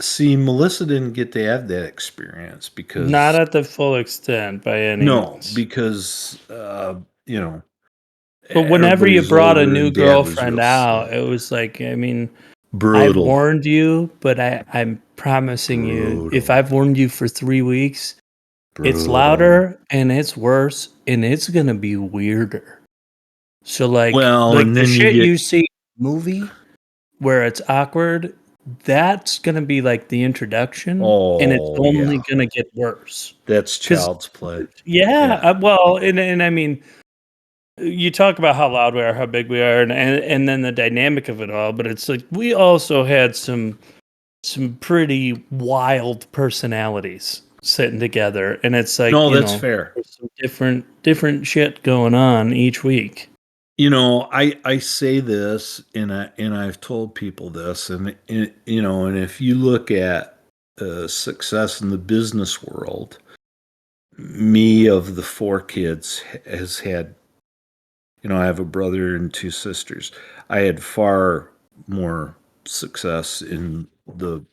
see, Melissa didn't get to have that experience Not because at the full extent by any no, means. because But whenever everybody you was brought a older new and dad was girlfriend real out, sick. it was like, I mean, I've Brutal. warned you, but I'm promising you, if Brutal. I've warned you for 3 weeks, it's Brutal. louder and it's worse and it's gonna be weirder. So Well, like and the then you shit get, you see in the movie where it's awkward, that's gonna be like the introduction, and it's oh only yeah, gonna get worse. that's Because child's play. yeah, Yeah. well, and I mean, you talk about how loud we are, how big we are, and then the dynamic of it all, but it's like we also had some pretty wild personalities sitting together, and it's like, No, that's fair. there's some different shit going on each week. I say this, and I've told people this, and if you look at success in the business world, me of the 4 kids has had, I have a brother and 2 sisters. I had far more success the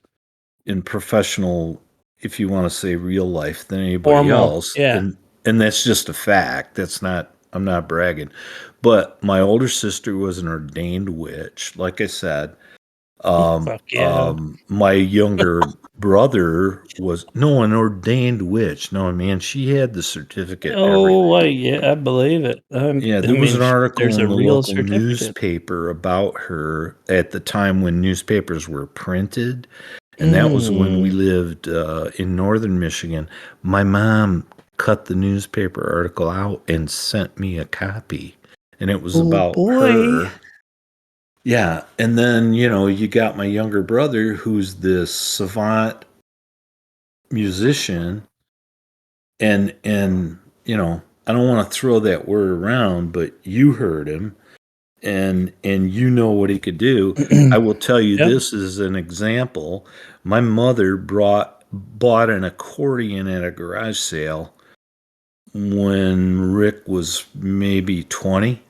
in professional, if you want to say real life, than anybody Formal, else, yeah. and that's just a fact. That's not, I'm not bragging. But my older sister was an ordained witch, like I said. Fuck yeah. My younger brother was, no, an ordained witch. No, man, she had the certificate, Oh, everything. yeah, I believe it. Yeah, I there was mean, an article there's in a the real local certificate. newspaper about her at the time when newspapers were printed, and that was when we Mm. lived in northern Michigan. My mom cut the newspaper article out and sent me a copy, and it was Oh about boy. her. Yeah, and then you got my younger brother who's this savant musician, and I don't want to throw that word around, but you heard him, and what he could do. I will tell you Yep. this as an example. My mother bought an accordion at a garage sale when Rick was maybe 20.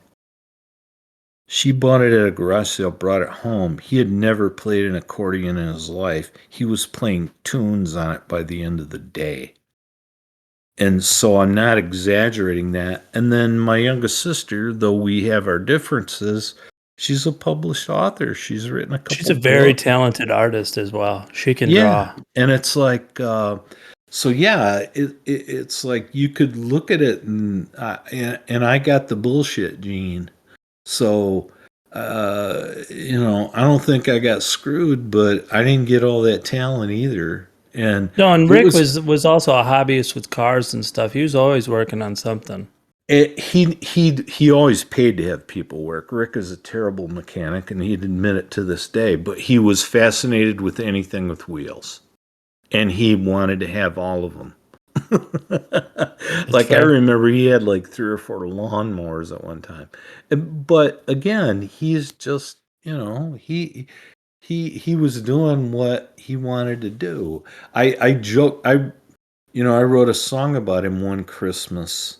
She bought it at a garage sale, brought it home. He had never played an accordion in his life. He was playing tunes on it by the end of the day. And so I'm not exaggerating that. And then my youngest sister, though we have our differences, she's a published author. She's written a She's couple a very books. talented artist as well. She can Yeah. draw. And it's like, so yeah, it's like you could look at it and I got the bullshit gene. So, I don't think I got screwed, but I didn't get all that talent either. And No, and it Rick was was also a hobbyist with cars and stuff. He was always working on something. he always paid to have people work. Rick is a terrible mechanic, and he'd admit it to this day. But he was fascinated with anything with wheels, and he wanted to have all of them. That's Like I fair. remember, he had like 3 or 4 lawnmowers at one time. But again, he's just he was doing what he wanted to do. I joke I wrote a song about him one Christmas,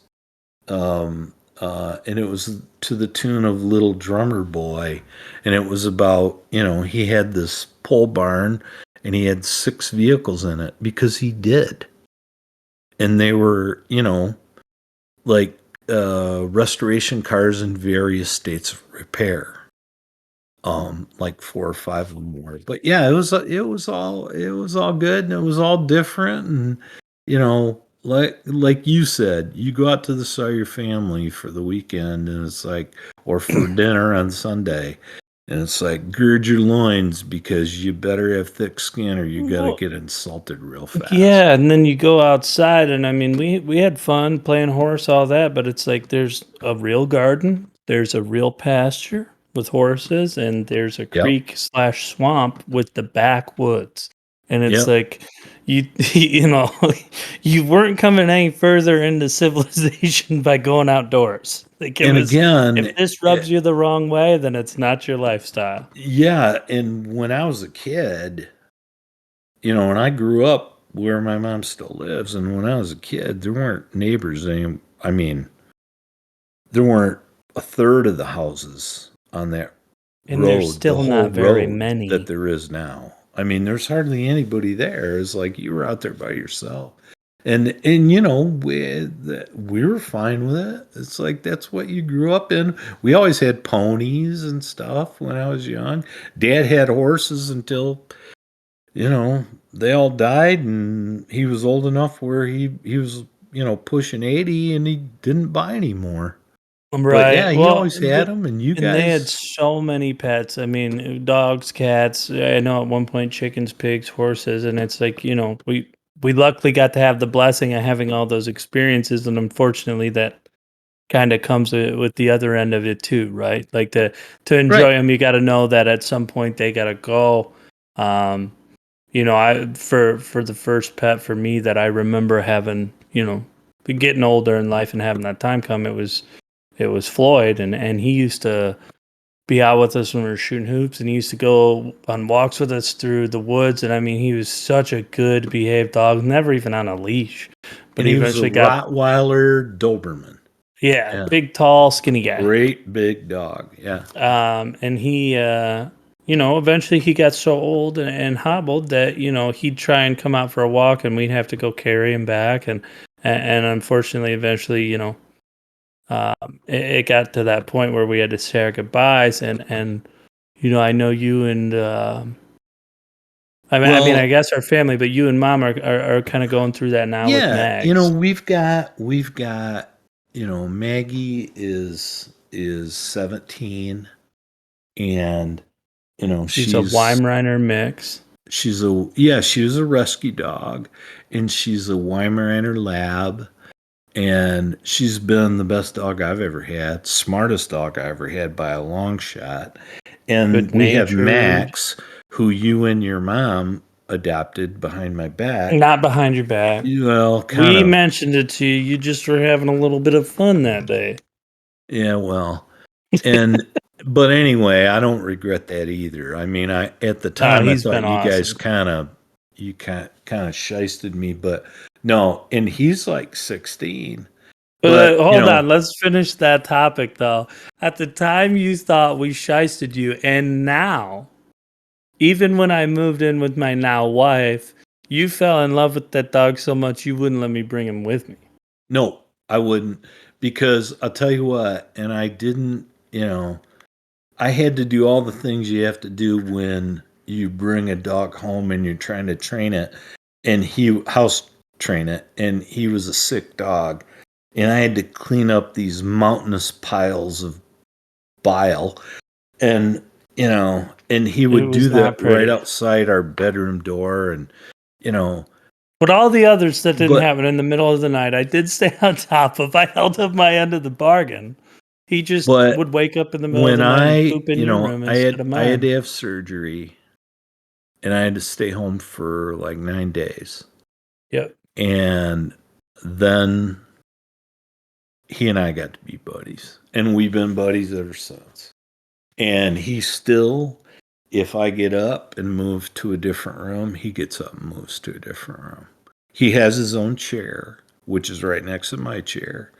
and it was to the tune of Little Drummer Boy, and it was about he had this pole barn and he had 6 vehicles in it because he did, and they were like restoration cars in various states of repair. Like 4 or 5 of them were. But yeah, it was all good, and it was all different, and like you said, you go out to the Sawyer family for the weekend, and it's like, or for dinner on Sunday, and it's like, gird your loins because you better have thick skin or you got to Well, get insulted real fast. yeah, and then you go outside, and I mean, we had fun playing horse, all that, but it's like there's a real garden, there's a real pasture with horses, and there's a Yep. creek slash swamp with the backwoods, and it's Yep. like you you weren't coming any further into civilization by going outdoors. Like it And was, if again, this rubs you the wrong way, then it's not your lifestyle. yeah, and when I was a kid, when I grew up where my mom still lives, and when I was a kid, there weren't neighbors any. I mean, there weren't a third of the houses on that And there's road, the still whole not very road that many. there is now. I mean, there's hardly anybody there. It's like you were out there by yourself. And we were fine with it. It's like that's what you grew up in. We always had ponies and stuff when I was young. Dad had horses until you know, they all died, and he was old enough where he was, pushing 80, and he didn't buy any more. But yeah, Right. he Well, always had them, and you and they had guys, so many pets. I mean, dogs, cats. I know at one point chickens, pigs, horses, and it's like we luckily got to have the blessing of having all those experiences, and unfortunately, that kind of comes with the other end of it too, right? Like to enjoy right? them, you got to know that at some point they got to go. Um, I for the first pet for me that I remember having, getting older in life and having that time come, it was Floyd, and he used to be out with us when we were shooting hoops, and he used to go on walks with us through the woods, and I mean, he was such a good behaved dog, never even on a leash, but And he he was a eventually got, Rottweiler Doberman. yeah, Yeah, big, tall, skinny guy. great big dog. Yeah, And he, eventually he got so old and hobbled that, he'd try and come out for a walk, and we'd have to go carry him back, and unfortunately, eventually, it got to that point where we had to say our goodbyes, and I know you and I mean, I well, guess our family, but you and mom are kind of going through that now with yeah, Mags. we've got Maggie is 17, and She's a she's Weimaraner mix. she was a rescue dog, and she's a Weimaraner lab, and she's been the best dog I've ever had, smartest dog I ever had by a long shot. And Good we have natured, Max, who you and your mom adopted behind my back. not behind your back. Well, kind We of. mentioned it to you. You just were having a little bit of fun that day. Yeah, well, and but anyway, I don't regret that either. I mean, I at the Oh, time I he's thought been you guys awesome. kind of shysted me, but no. And he's like 16. But Hold on, let's finish that topic though. At the time, you thought we shysted you, and now, even when I moved in with my now wife, you fell in love with that dog so much you wouldn't let me bring him with me. no, I wouldn't, because I'll tell you what, and I didn't, I had to do all the things you have to do when you bring a dog home and you're trying to train it, and he house train it, and he was a sick dog, and I had to clean up these mountainous piles of bile, and and he It would do was that not right pretty. outside our bedroom door, and you know, But all the others that didn't but happen in the middle of the night, I did stay on top of. I held up my end of the bargain. He just but would wake up in the middle of when the night and poop in your room I instead of had mine. to have surgery, and I had to stay home for like 9 days, Yep. and then he and I got to be buddies, and we've been buddies ever since. And he still, if I get up and move to a different room, he gets up and moves to a different room. He has his own chair, which is right next to my chair.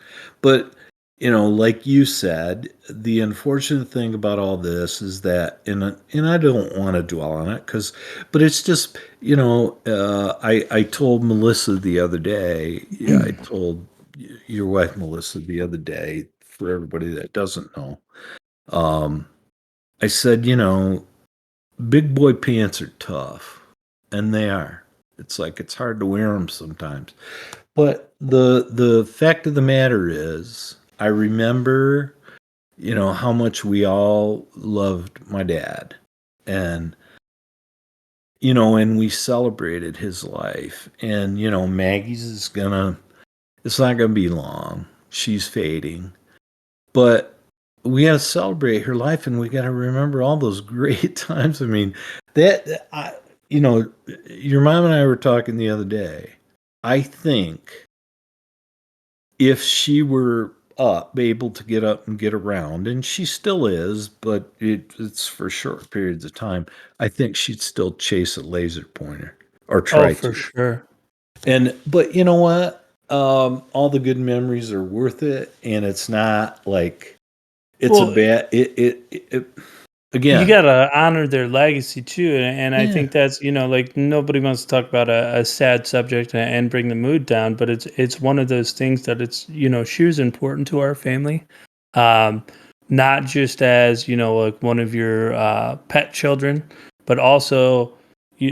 But, like you said, the unfortunate thing about all this is that, and I don't want to dwell on it, but it's just, I told Melissa the other day, yeah, I told your wife, Melissa, the other day, for everybody that doesn't know, um, I said, big boy pants are tough, and they are. It's like it's hard to wear them sometimes. But the fact of the matter is, I remember, how much we all loved my dad, and and we celebrated his life. And Maggie's it's not gonna be long. She's fading, but we got to celebrate her life, and we got to remember all those great times. I mean, that I, your mom and I were talking the other day. I think if she were able to get up and get around, and she still is, but it's for short periods of time, I think she'd still chase a laser pointer or Oh, try for to. sure. But you know what? All the good memories are worth it, and it's not like it's a Well, bad it you again. gotta honor their legacy too, and I Yeah. think that's like nobody wants to talk about a sad subject and bring the mood down, but it's one of those things that it's she was important to our family, um, not just as like one of your pet children, but also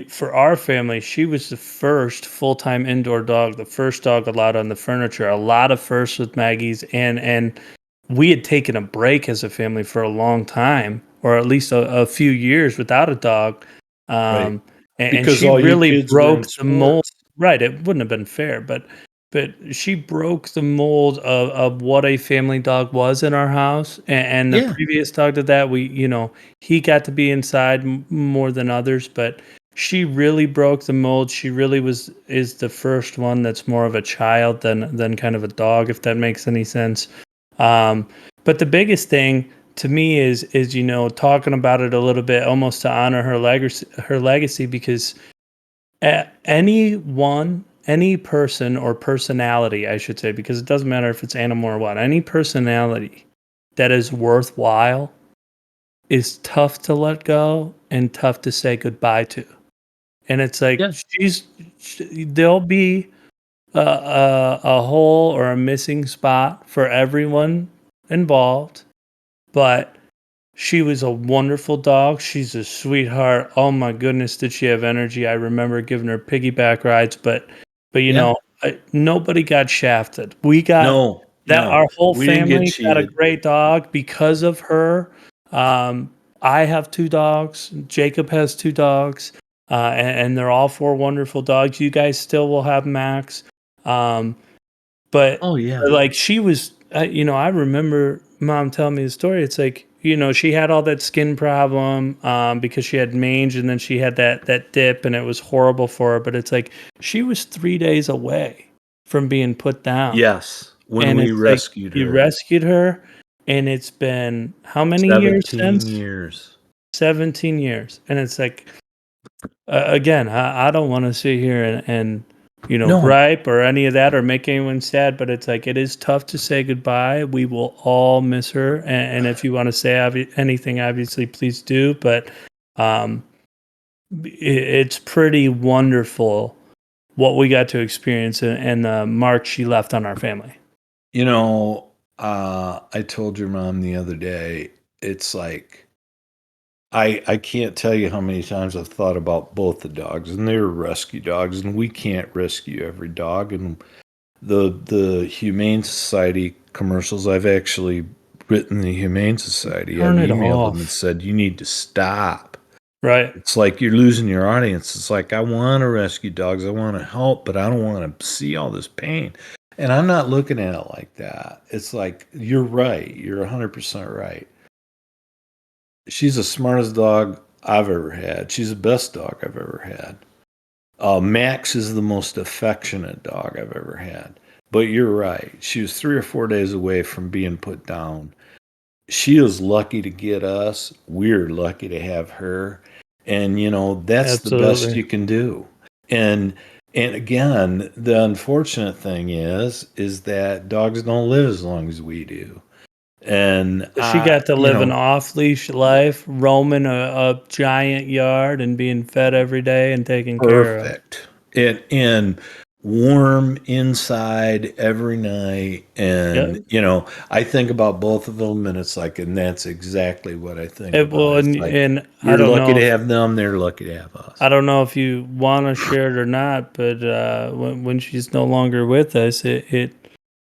for our family, she was the first full time indoor dog, the first dog allowed on the furniture. A lot of firsts with Maggie's, and we had taken a break as a family for a long time, or at least a few years without a dog. Right. And Because she all you really kids were in broke the mold. sports. Right. It wouldn't have been fair, but she broke the mold of what a family dog was in our house. And the Yeah. previous dog to that, he got to be inside more than others, but she really broke the mold. She really is the first one that's more of a child than kind of a dog, if that makes any sense. Um, but the biggest thing to me is talking about it a little bit, almost to honor her legacy, because any person or personality, I should say, because it doesn't matter if it's animal or what, any personality that is worthwhile is tough to let go and tough to say goodbye to. And it's like Yeah. there'll be a hole or a missing spot for everyone involved, but she was a wonderful dog. She's a sweetheart. Oh my goodness, did she have energy? I remember giving her piggyback rides, but Yeah. nobody got shafted. We got No. that. No. Our whole We didn't get family got a cheated. great dog because of her. I have two dogs. Jacob has two dogs, and they're all four wonderful dogs. You guys still will have Max. Um, but Oh yeah. like she was, I remember mom telling me the story. It's like, she had all that skin problem because she had mange, and then she had that dip, and it was horrible for her. But it's like she was 3 days away from being put down, Yes. When and we it's like rescued you her. rescued her, and it's been how many years 17 since? years. 17 years, and it's like again, I don't want to sit here and No, gripe or any of that or make anyone sad, but it's like it is tough to say goodbye. We will all miss her, and if you want to say anything, obviously, please do. But um, it's pretty wonderful what we got to experience and the mark she left on our family. I told your mom the other day, it's like I can't tell you how many times I've thought about both the dogs, and they're rescue dogs, and we can't rescue every dog. And the Humane Society commercials, I've actually written the Humane Society. I've Turn it emailed them and off. said, you need to stop. Right. It's like you're losing your audience. It's like, I want to rescue dogs. I want to help, but I don't want to see all this pain. And I'm not looking at it like that. It's like, you're right. You're 100% right. She's the smartest dog I've ever had. She's the best dog I've ever had. Max is the most affectionate dog I've ever had. But you're right. She was 3 or 4 days away from being put down. She is lucky to get us. We're lucky to have her. And that's the best Absolutely. you can do. And and again, the unfortunate thing is that dogs don't live as long as we do. And She got to live an off-leash life, roaming a giant yard and being fed every day and taken care of. perfect. And warm inside every night. Yeah. And I think about both of them, and it's like, and that's exactly what I think It about. will, It's like, and I you're don't lucky know to if have them, they're lucky to have us. I don't know if you want to share it or not, but when she's no longer with us, it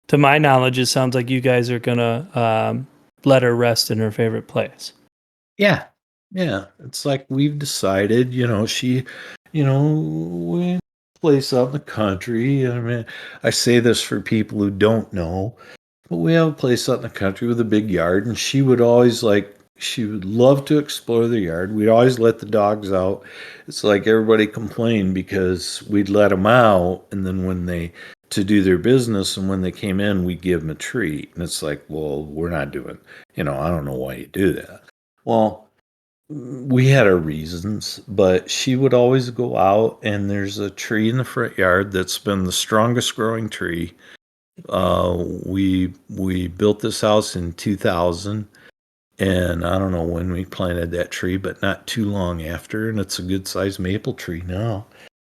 to my knowledge, it sounds like you guys are gonna let her rest in her favorite place. Yeah. Yeah. It's like we've decided, we place out in the country. I mean, I say this for people who don't know, but we have a place out in the country with a big yard, and she would love to explore the yard. We'd always let the dogs out. It's like everybody complained because we'd let them out, and then to do their business, and when they came in, we'd give them a treat. And it's like, well, we're not doing, I don't know why you do that. Well, we had our reasons, but she would always go out, and there's a tree in the front yard that's been the strongest growing tree. We built this house in 2000, and I don't know when we planted that tree, but not too long after, and it's a good sized maple tree now.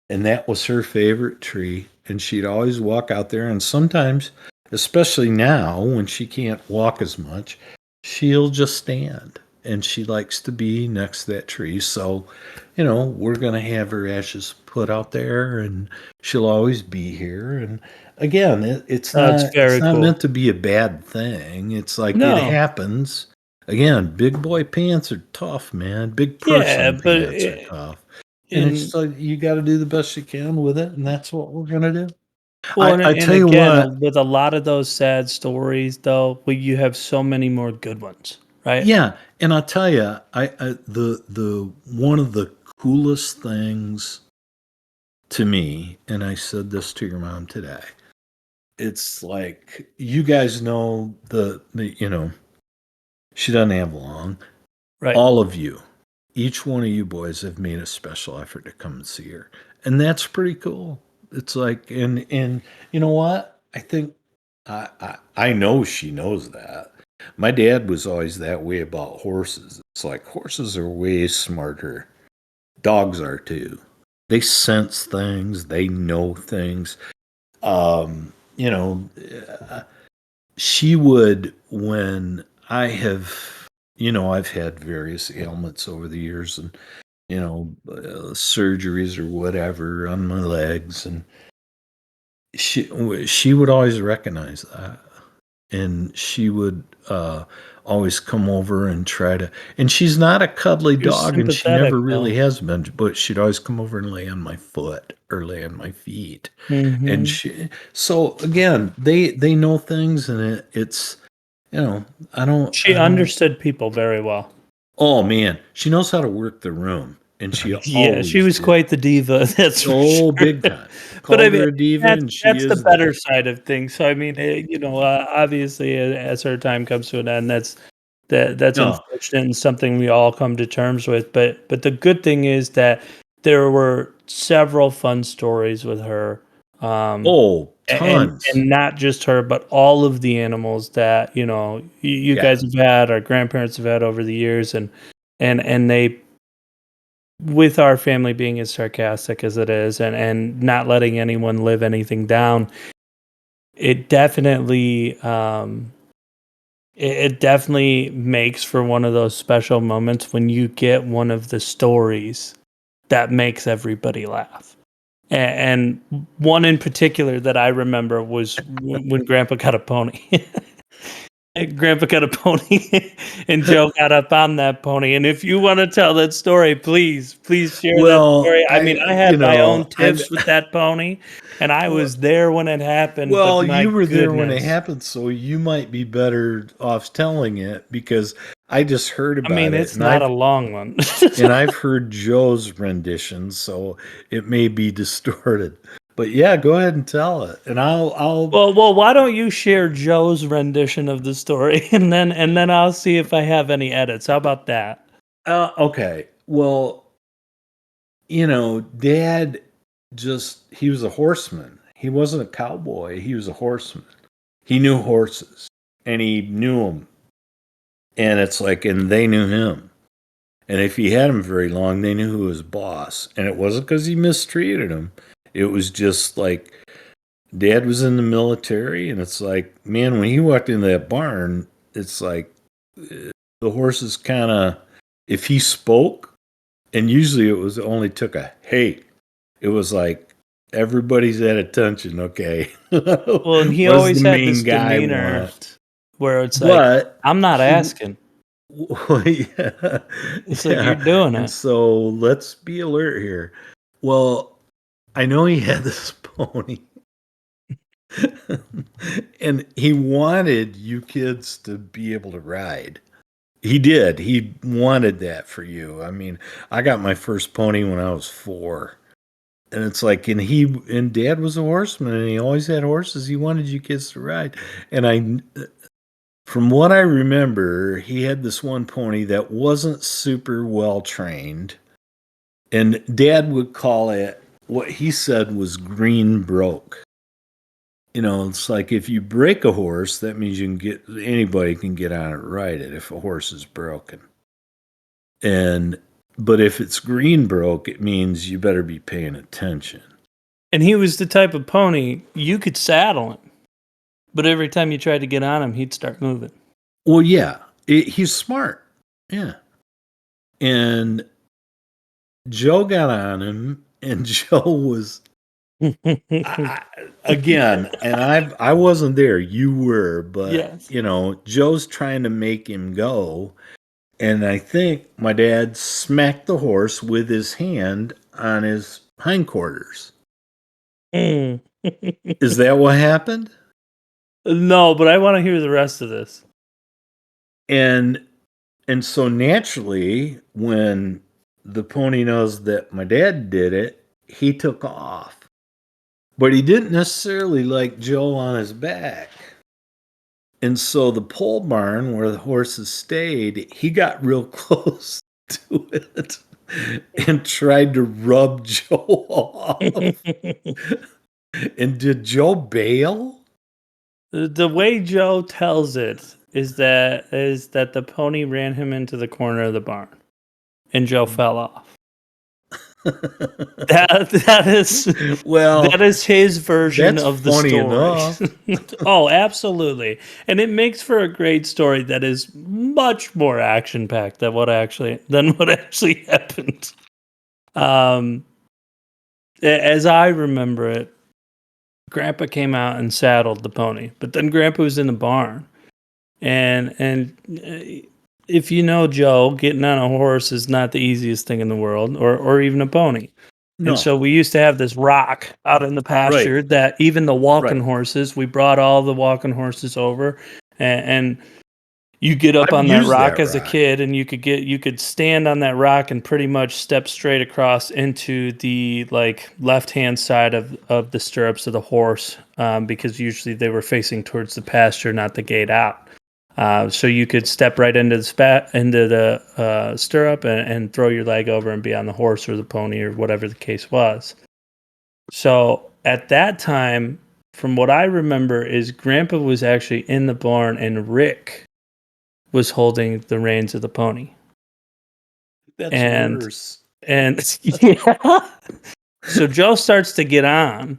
And that was her favorite tree, and she'd always walk out there, and sometimes, especially now when she can't walk as much, she'll just stand, and she likes to be next to that tree. So, we're going to have her ashes put out there, and she'll always be here. And again, it's That's not it's very not cool. meant to be a bad thing. It's like it No, happens. Again, big boy pants are tough, man. Big yeah, person but pants are tough. And it's in just like you got to do the best you can with it, and that's what we're gonna do. well, I and tell you again, what, with a lot of those sad stories, though, you have so many more good ones, right? yeah, and I'll tell you, the one of the coolest things to me, and I said this to your mom today. It's like, you guys know she doesn't have long. Right. All of you, each one of you boys have made a special effort to come and see her. And that's pretty cool. It's like, and you know what? I think I know she knows that. My dad was always that way about horses. It's like horses are way smarter. Dogs are too. They sense things, they know things. Um, you know, uh, she would, when I've had various ailments over the years, and surgeries or whatever on my legs, and she would always recognize that, and she would always come over and try to, and she's not a cuddly You're dog, and she sympathetic, never really though. has been, but she'd always come over and lay on my foot or lay on my feet. And Hmm. so again, they know things, and it's, I don't, She I don't, understood people very well. oh man, she knows how to work the room, and she Yeah, she always was did. quite the diva, that's for Oh, sure. big time. But I Called mean, her a diva, that's and she that's the is better that. side of things. So I mean, obviously, as her time comes to an end, that's No, unfortunate and something we all come to terms with. But the good thing is that there were several fun stories with her. Oh, and tons. not just her, but all of the animals that you Yeah. guys have had, our grandparents have had over the years, and they, with our family being as sarcastic as it is, and not letting anyone live anything down, it definitely it definitely makes for one of those special moments when you get one of the stories that makes everybody laugh. And one in particular that I remember was when Grandpa got a pony. Grandpa got a pony, and Joe got up on that pony. And if you want to tell that story, please share that Well, story. I mean, I had my own I'm tips with that pony, and I was there when it happened. But well, you my were there when it goodness, happened, so you might be better off telling it because I just heard I mean, about it it's not a long one. and I've heard Joe's rendition, so it may be distorted. But yeah, go ahead and tell it, and I'll. Well, why don't you share Joe's rendition of the story, and then I'll see if I have any edits. How about that? Okay. Well, Dad he was a horseman. He wasn't a cowboy. He was a horseman. He knew horses, and he knew them, and it's like, and they knew him. And if he had him very long, they knew who was boss. And it wasn't because he mistreated him. It was just like Dad was in the military, and it's like, man, when he walked into that barn, it's like the horses kind of, if he spoke, and usually it only took a hey, it was like everybody's at attention, okay? Well, and he What does the always had main this guy demeanor want? where it's like, But I'm not he, asking. yeah, It's like you're yeah. doing And it. so let's be alert here. Well, I know he had this pony. And he wanted you kids to be able to ride. He did. He wanted that for you. I mean, I got my first pony when I was 4. And it's like, and Dad was a horseman, and he always had horses. He wanted you kids to ride. And from what I remember, he had this one pony that wasn't super well trained. And Dad would call it, what he said was green broke. It's like if you break a horse, that means anybody can get on it and ride it if a horse is broken. But if it's green broke, it means you better be paying attention. And he was the type of pony you could saddle him, but every time you tried to get on him, he'd start moving. Well, yeah, he's smart. Yeah. And Joe got on him, and Joe was again, and I wasn't there. You were, but Yes. Joe's trying to make him go, and I think my dad smacked the horse with his hand on his hindquarters. Mm. Is that what happened? No, but I want to hear the rest of this. And so naturally, when the pony knows that my dad did it, he took off. But he didn't necessarily like Joe on his back. And so the pole barn where the horses stayed, he got real close to it and tried to rub Joe off. And did Joe bail? The way Joe tells it is that the pony ran him into the corner of the barn, and Joe fell off. That is Well, that is his version that's of the funny story. enough. Oh, absolutely, and it makes for a great story that is much more action packed than what actually happened. Um, as I remember it, Grandpa came out and saddled the pony, but then Grandpa was in the barn, and if you know Joe, getting on a horse is not the easiest thing in the world, or even a pony. And No. so we used to have this rock out in the pasture Right. that even the walking Right. horses, we brought all the walking horses over, and you get up I've on that used rock that as a rock. kid, and you could stand on that rock and pretty much step straight across into the like left hand side of the stirrups of the horse, because usually they were facing towards the pasture, not the gate out. So you could step right into the stirrup and throw your leg over and be on the horse or the pony or whatever the case was. So at that time, from what I remember, is Grandpa was actually in the barn and Rick was holding the reins of the pony. That's And worse. yeah. So Joe starts to get on.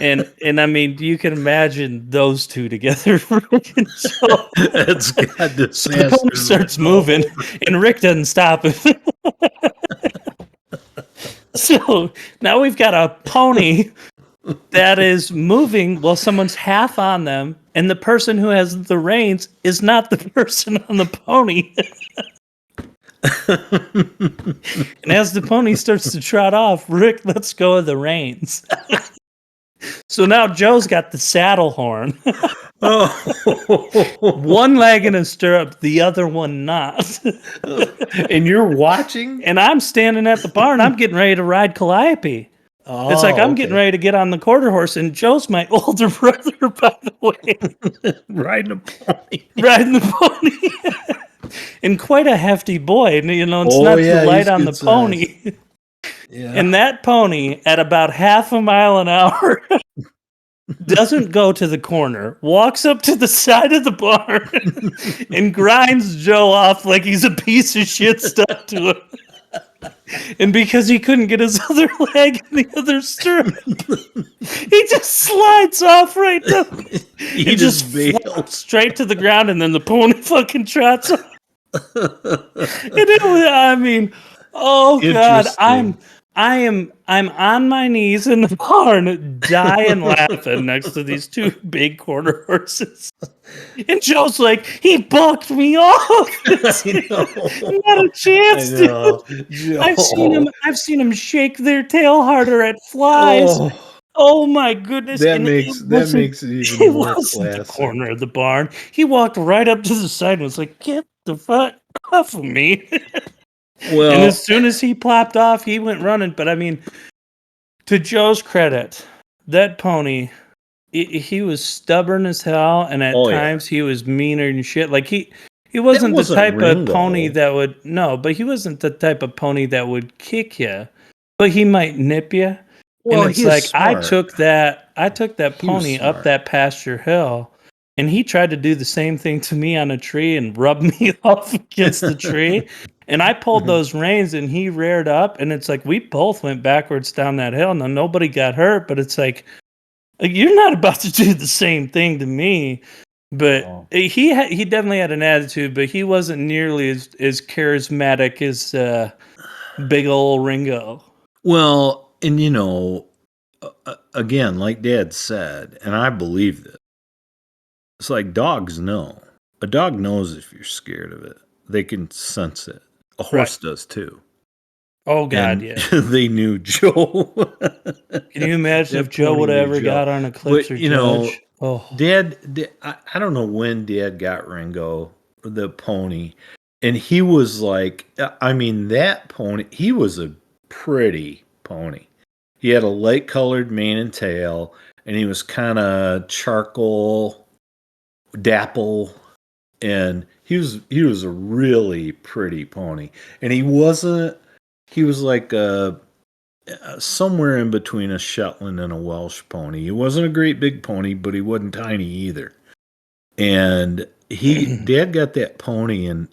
And I mean, you can imagine those two together, Rick and Joe. It's got So the pony disaster. starts moving, and Rick doesn't stop it. So now we've got a pony that is moving while someone's half on them, and the person who has the reins is not the person on the pony. And as the pony starts to trot off, Rick lets go of the reins. So now Joe's got the saddle horn. Oh. One leg in a stirrup, the other one not. And you're watching? And I'm standing at the barn. I'm getting ready to ride Calliope. Oh, It's like I'm getting ready to get on the quarter horse, and Joe's my older brother, by the way. riding a pony. Riding the pony. And quite a hefty boy. You know, it's not yeah, too light he's on good the pony. Yeah. And that pony, at about half a mile an hour, doesn't go to the corner, walks up to the side of the barn, and grinds Joe off like he's a piece of shit stuck to him. And because he couldn't get his other leg in the other stirrup, he just slides off right down. He just bailed straight to the ground, and then the pony fucking trots off. And it was, I mean, oh god, I'm on my knees in the barn, dying laughing next to these two big quarter horses. And Joe's like, he bucked me off. Not a chance, dude. I've seen him shake their tail harder at flies. Oh my goodness! That makes it even more classic. The corner of the barn. He walked right up to the side and was like, "Get the fuck off of me!" Well, and as soon as he plopped off, he went running. But I mean, to Joe's credit, that pony, he was stubborn as hell, and at times he was meaner than shit. Like he wasn't the type of pony that would but he wasn't the type of pony that would kick you, but he might nip you. Well, and it's like smart. I took that pony up that pasture hill, and he tried to do the same thing to me on a tree and rub me off against the tree. And I pulled those reins, and he reared up, and it's like we both went backwards down that hill. Now nobody got hurt, but it's like you're not about to do the same thing to me. But he definitely had an attitude, but he wasn't nearly as charismatic as big old Ringo. Well, and you know, again, like Dad said, and I believe this, it's like dogs know. A dog knows if you're scared of it. They can sense it. A horse does too. Oh God, yeah. They knew Joe. Can you imagine if Joe would have ever got on Eclipse or Judge? Dad, I don't know when Dad got Ringo, the pony, and he was like, I mean, that pony, he was a pretty pony. He had a light colored mane and tail, and he was kind of charcoal, dapple, and he was a really pretty pony. And he was like somewhere in between a Shetland and a Welsh pony. He wasn't a great big pony, but he wasn't tiny either. And Dad got that pony, and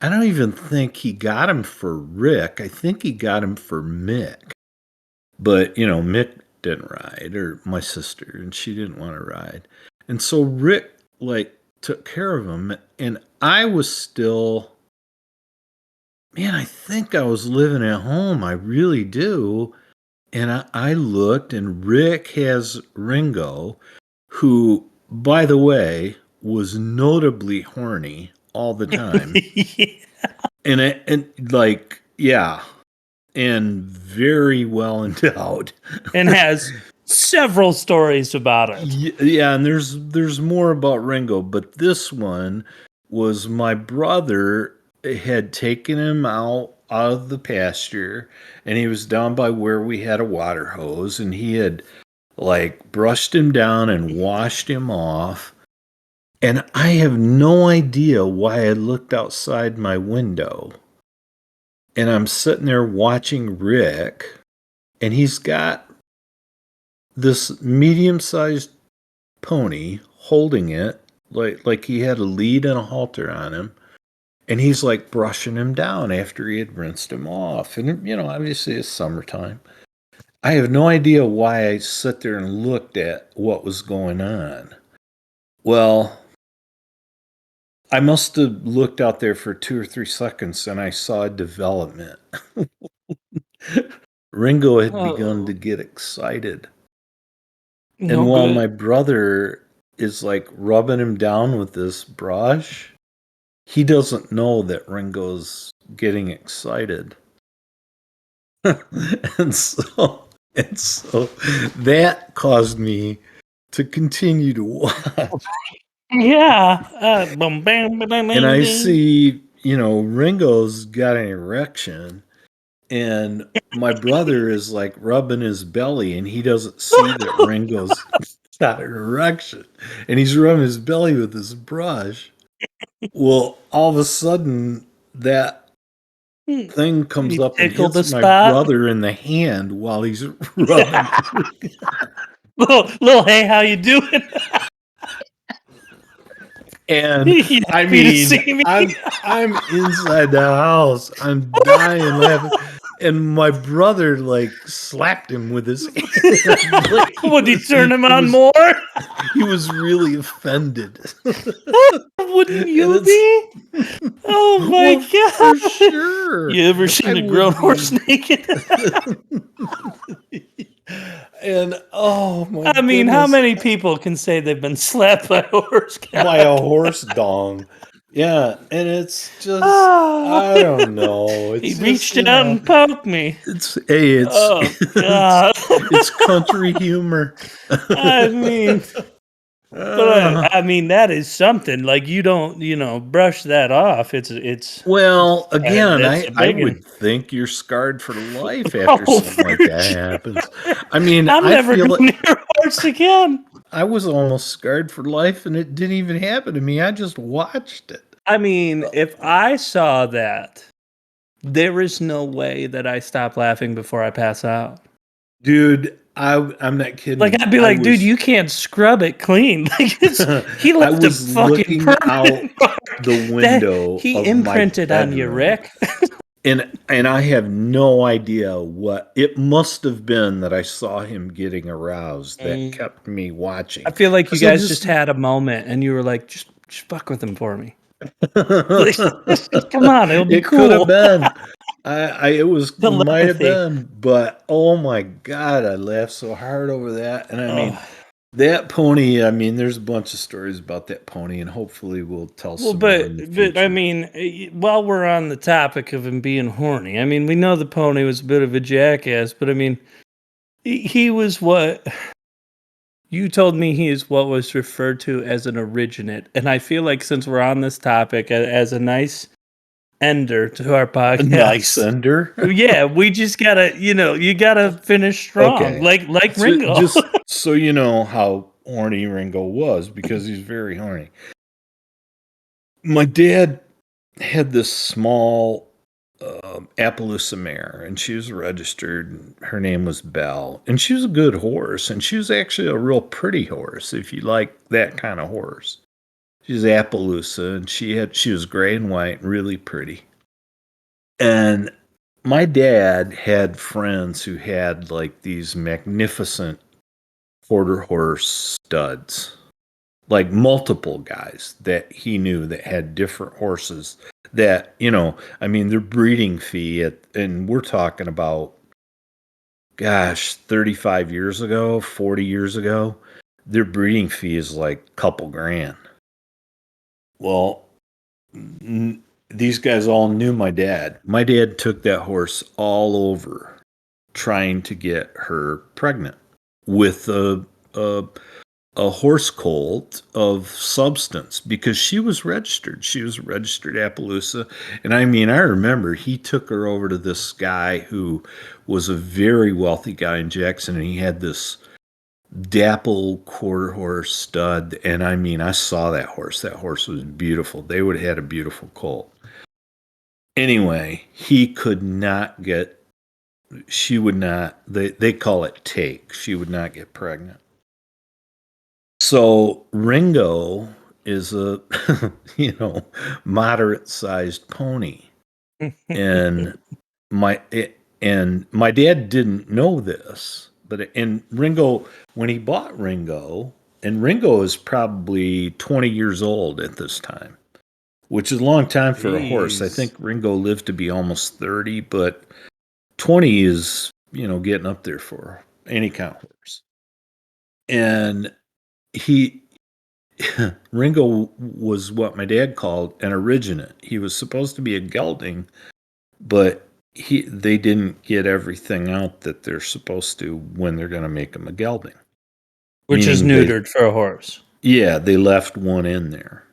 I don't even think he got him for Rick. I think he got him for Mick. But, you know, Mick didn't ride, or my sister, and she didn't want to ride. And so Rick, like, took care of him, and I was still, man, I think I was living at home. I really do. And I looked, and Rick has Ringo, who, by the way, was notably horny all the time. And very well endowed. And has several stories about it. Yeah, and there's more about Ringo, but this one was my brother had taken him out of the pasture, and he was down by where we had a water hose, and he had like brushed him down and washed him off. And I have no idea why I looked outside my window. And I'm sitting there watching Rick, and he's got this medium-sized pony holding it like he had a lead and a halter on him, and he's like brushing him down after he had rinsed him off. And obviously it's summertime. I have no idea why I sat there and looked at what was going on. Well, I must have looked out there for 2 or 3 seconds, and I saw a development. Ringo had begun to get excited. And while good. my brother is like rubbing him down with this brush, he doesn't know that Ringo's getting excited. and so that caused me to continue to watch. Yeah. And I see, Ringo's got an erection, and my brother is like rubbing his belly, and he doesn't see that Ringo's got an erection, and he's rubbing his belly with this brush. Well, all of a sudden, that thing comes up and hits my brother in the hand while he's rubbing. little, hey, how you doing? And I mean, I'm inside the house. I'm dying laughing. And my brother like slapped him with his hand. Would he turn him on more? He was really offended. Wouldn't you be? Oh my god! For sure. You ever seen a grown horse naked? And oh my! I mean, how many people can say they've been slapped by a horse? By a horse dong. Yeah, and it's just I don't know. He reached out and poked me. It's country humor. I mean, but I mean that is something. Like you don't, brush that off. It's well, again, I would think you're scarred for life after something like that happens. I mean, I'm never going near a horse again. I was almost scarred for life, and it didn't even happen to me. I just watched it. I mean, if I saw that, there is no way that I stop laughing before I pass out. Dude, I'm not kidding. Like I'd be like, dude, you can't scrub it clean. Like he left a fucking permanent mark. The window. He imprinted on you, Rick. And I have no idea what it must have been that I saw him getting aroused that kept me watching. I feel like you guys just had a moment and you were like, just fuck with him for me. Like, come on, it'll be cool. Could have been. It might have been, but oh my god, I laughed so hard over that. And I mean, that pony. I mean, there's a bunch of stories about that pony, and hopefully we'll tell some. But I mean, while we're on the topic of him being horny, I mean, we know the pony was a bit of a jackass, but I mean, he was what you told me he is what was referred to as an originate, and I feel like since we're on this topic, as a nice ender to our podcast, a nice ender, yeah, we just gotta, you gotta finish strong, like Ringo. Just so you know how horny Ringo was, because he's very horny. My dad had this small Appaloosa mare, and she was registered. Her name was Belle, and she was a good horse, and she was actually a real pretty horse if you like that kind of horse. She's Appaloosa, and she was gray and white, really pretty. And my dad had friends who had like these magnificent quarter horse studs, like multiple guys that he knew that had different horses that, I mean, their breeding fee and we're talking about, 35 years ago, 40 years ago, their breeding fee is like a couple grand. Well, these guys all knew my dad. My dad took that horse all over trying to get her pregnant with a horse colt of substance, because she was registered. She was a registered Appaloosa. And I mean, I remember he took her over to this guy who was a very wealthy guy in Jackson, and he had this dapple quarter horse stud. And I mean, I saw that horse. That horse was beautiful. They would have had a beautiful colt. Anyway, he could not get she would not, they call it take. She would not get pregnant. So Ringo is a, moderate sized pony. And my, and my dad didn't know this, and Ringo, when he bought Ringo, and Ringo is probably 20 years old at this time, which is a long time for a horse. I think Ringo lived to be almost 30, but 20 is, getting up there for any kind of horse. And he, Ringo was what my dad called an originate. He was supposed to be a gelding, but they didn't get everything out that they're supposed to when they're going to make him a gelding. Which is neutered for a horse. Yeah, they left one in there.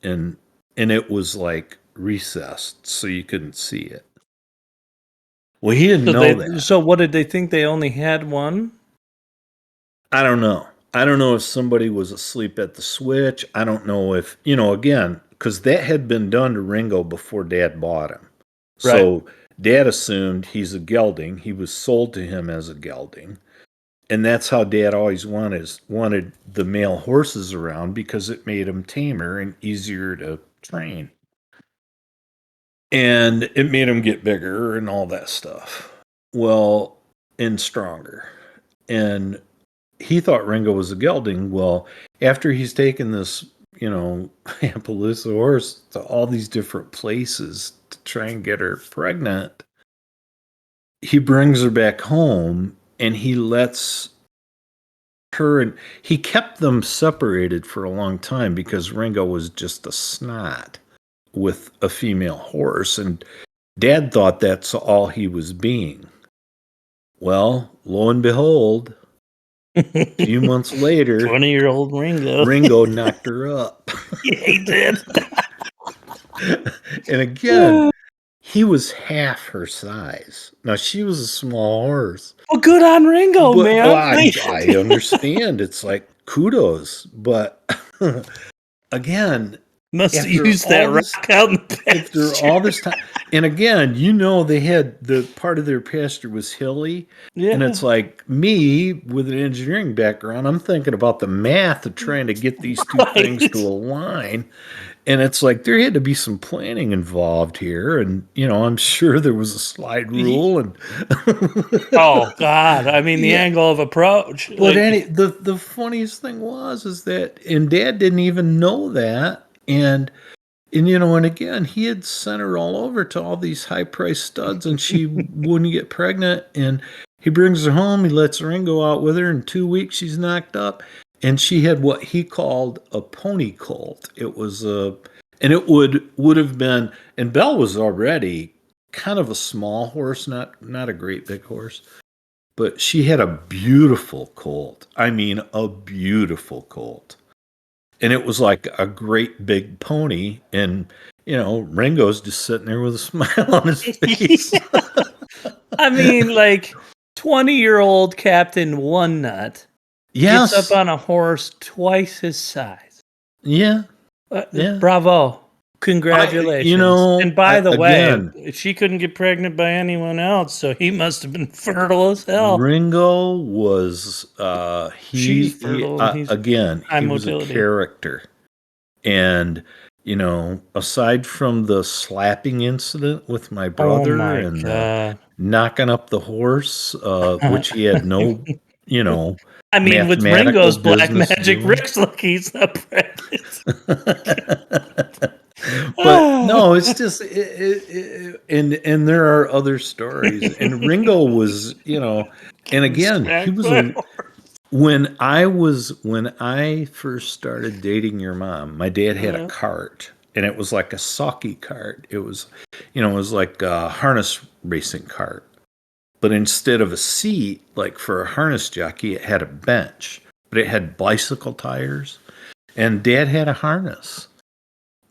And it was like recessed, so you couldn't see it. Well, he didn't know that. So what did they think? They only had one? I don't know. I don't know if somebody was asleep at the switch. I don't know if, again, because that had been done to Ringo before Dad bought him. Right. So Dad assumed he's a gelding. He was sold to him as a gelding. And that's how Dad always wanted the male horses around, because it made them tamer and easier to train. And it made them get bigger and all that stuff. Well, and stronger. And he thought Ringo was a gelding. Well, after he's taken this, Appaloosa horse to all these different places to try and get her pregnant, he brings her back home and he lets her, and he kept them separated for a long time because Ringo was just a snot with a female horse, and Dad thought that's all he was being. Well, lo and behold, a few months later, 20-year-old Ringo knocked her up. Yeah, he did. And again, he was half her size. Now, she was a small horse. Well, good on Ringo, man. Well, I understand. It's like kudos. But again, must have used that rock out in the pasture. After all this time. And again, they had the part of their pasture was hilly. Yeah. And it's like me with an engineering background, I'm thinking about the math of trying to get these two things to align. And it's like there had to be some planning involved here. And, I'm sure there was a slide rule. And oh, God. I mean, the angle of approach. But the funniest thing is that, and Dad didn't even know that. And again, he had sent her all over to all these high-priced studs, and she wouldn't get pregnant. And he brings her home. He lets Ringo out with her. In 2 weeks, she's knocked up. And she had what he called a pony colt. It was and it would have been, and Belle was already kind of a small horse, not a great big horse. But she had a beautiful colt. I mean, a beautiful colt. And it was like a great big pony. And, Ringo's just sitting there with a smile on his face. I mean, like 20-year-old Captain One Nut gets up on a horse twice his size. Yeah. Bravo. Congratulations. And by the way, she couldn't get pregnant by anyone else, so he must have been fertile as hell. Ringo was she's fertile. He was a character. And aside from the slapping incident with my brother and knocking up the horse, which he had no, I mean, with Ringo's black magic, Rick's lucky he's not pregnant. But no, it's just, and there are other stories. And Ringo was, and again, he was when I first started dating your mom, my dad had a cart, and it was like a sulky cart. It was, it was like a harness racing cart. But instead of a seat, like for a harness jockey, it had a bench, but it had bicycle tires, and Dad had a harness.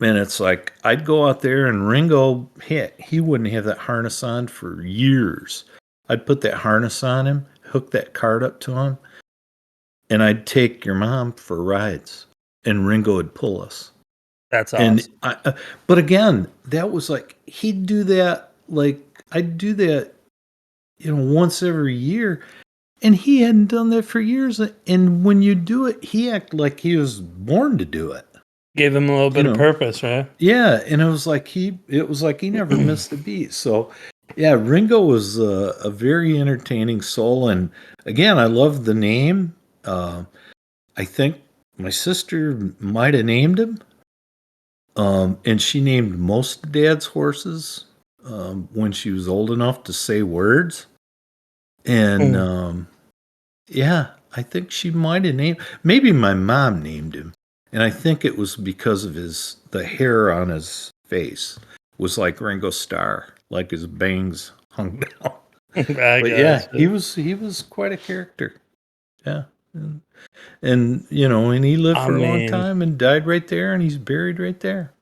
And it's like, I'd go out there and Ringo, he wouldn't have that harness on for years. I'd put that harness on him, hook that cart up to him, and I'd take your mom for rides, and Ringo would pull us. That's awesome. And but again, that was like, he'd do that, like, I'd do that once every year. And he hadn't done that for years. And when you do it, he acted like he was born to do it. Gave him a little bit of purpose, right? Yeah, and it was like he never missed a beat. So, yeah, Ringo was a very entertaining soul. And again, I love the name. I think my sister might have named him. And she named most of Dad's horses when she was old enough to say words. And yeah, I think she might have named. Maybe my mom named him, and I think it was because of the hair on his face was like Ringo Starr, like his bangs hung down. But yeah, he was quite a character. Yeah. And he lived for a long time and died right there, and he's buried right there.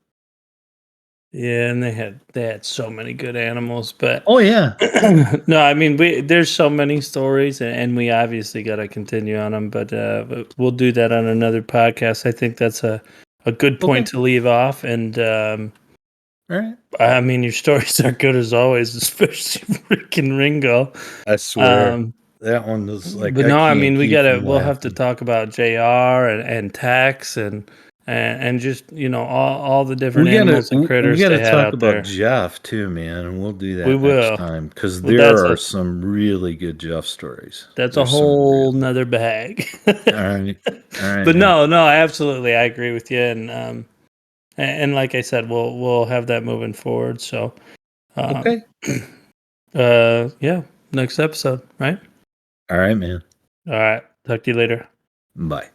Yeah, and they had so many good animals, but oh yeah, no, I mean there's so many stories, and we obviously got to continue on them, but we'll do that on another podcast. I think that's a good point to leave off, and all right. I mean your stories are good as always, especially freaking Ringo. I swear. That one was like, but no, I mean we'll have to talk about JR and Tex and just all the different animals and critters. We got to talk about there. Jeff too, man, and we'll do that we next time because there are some really good Jeff stories. That's a whole nother bag. All right, but no, absolutely, I agree with you, and like I said, we'll have that moving forward. So, okay, yeah, next episode, right? All right, man. All right, talk to you later. Bye.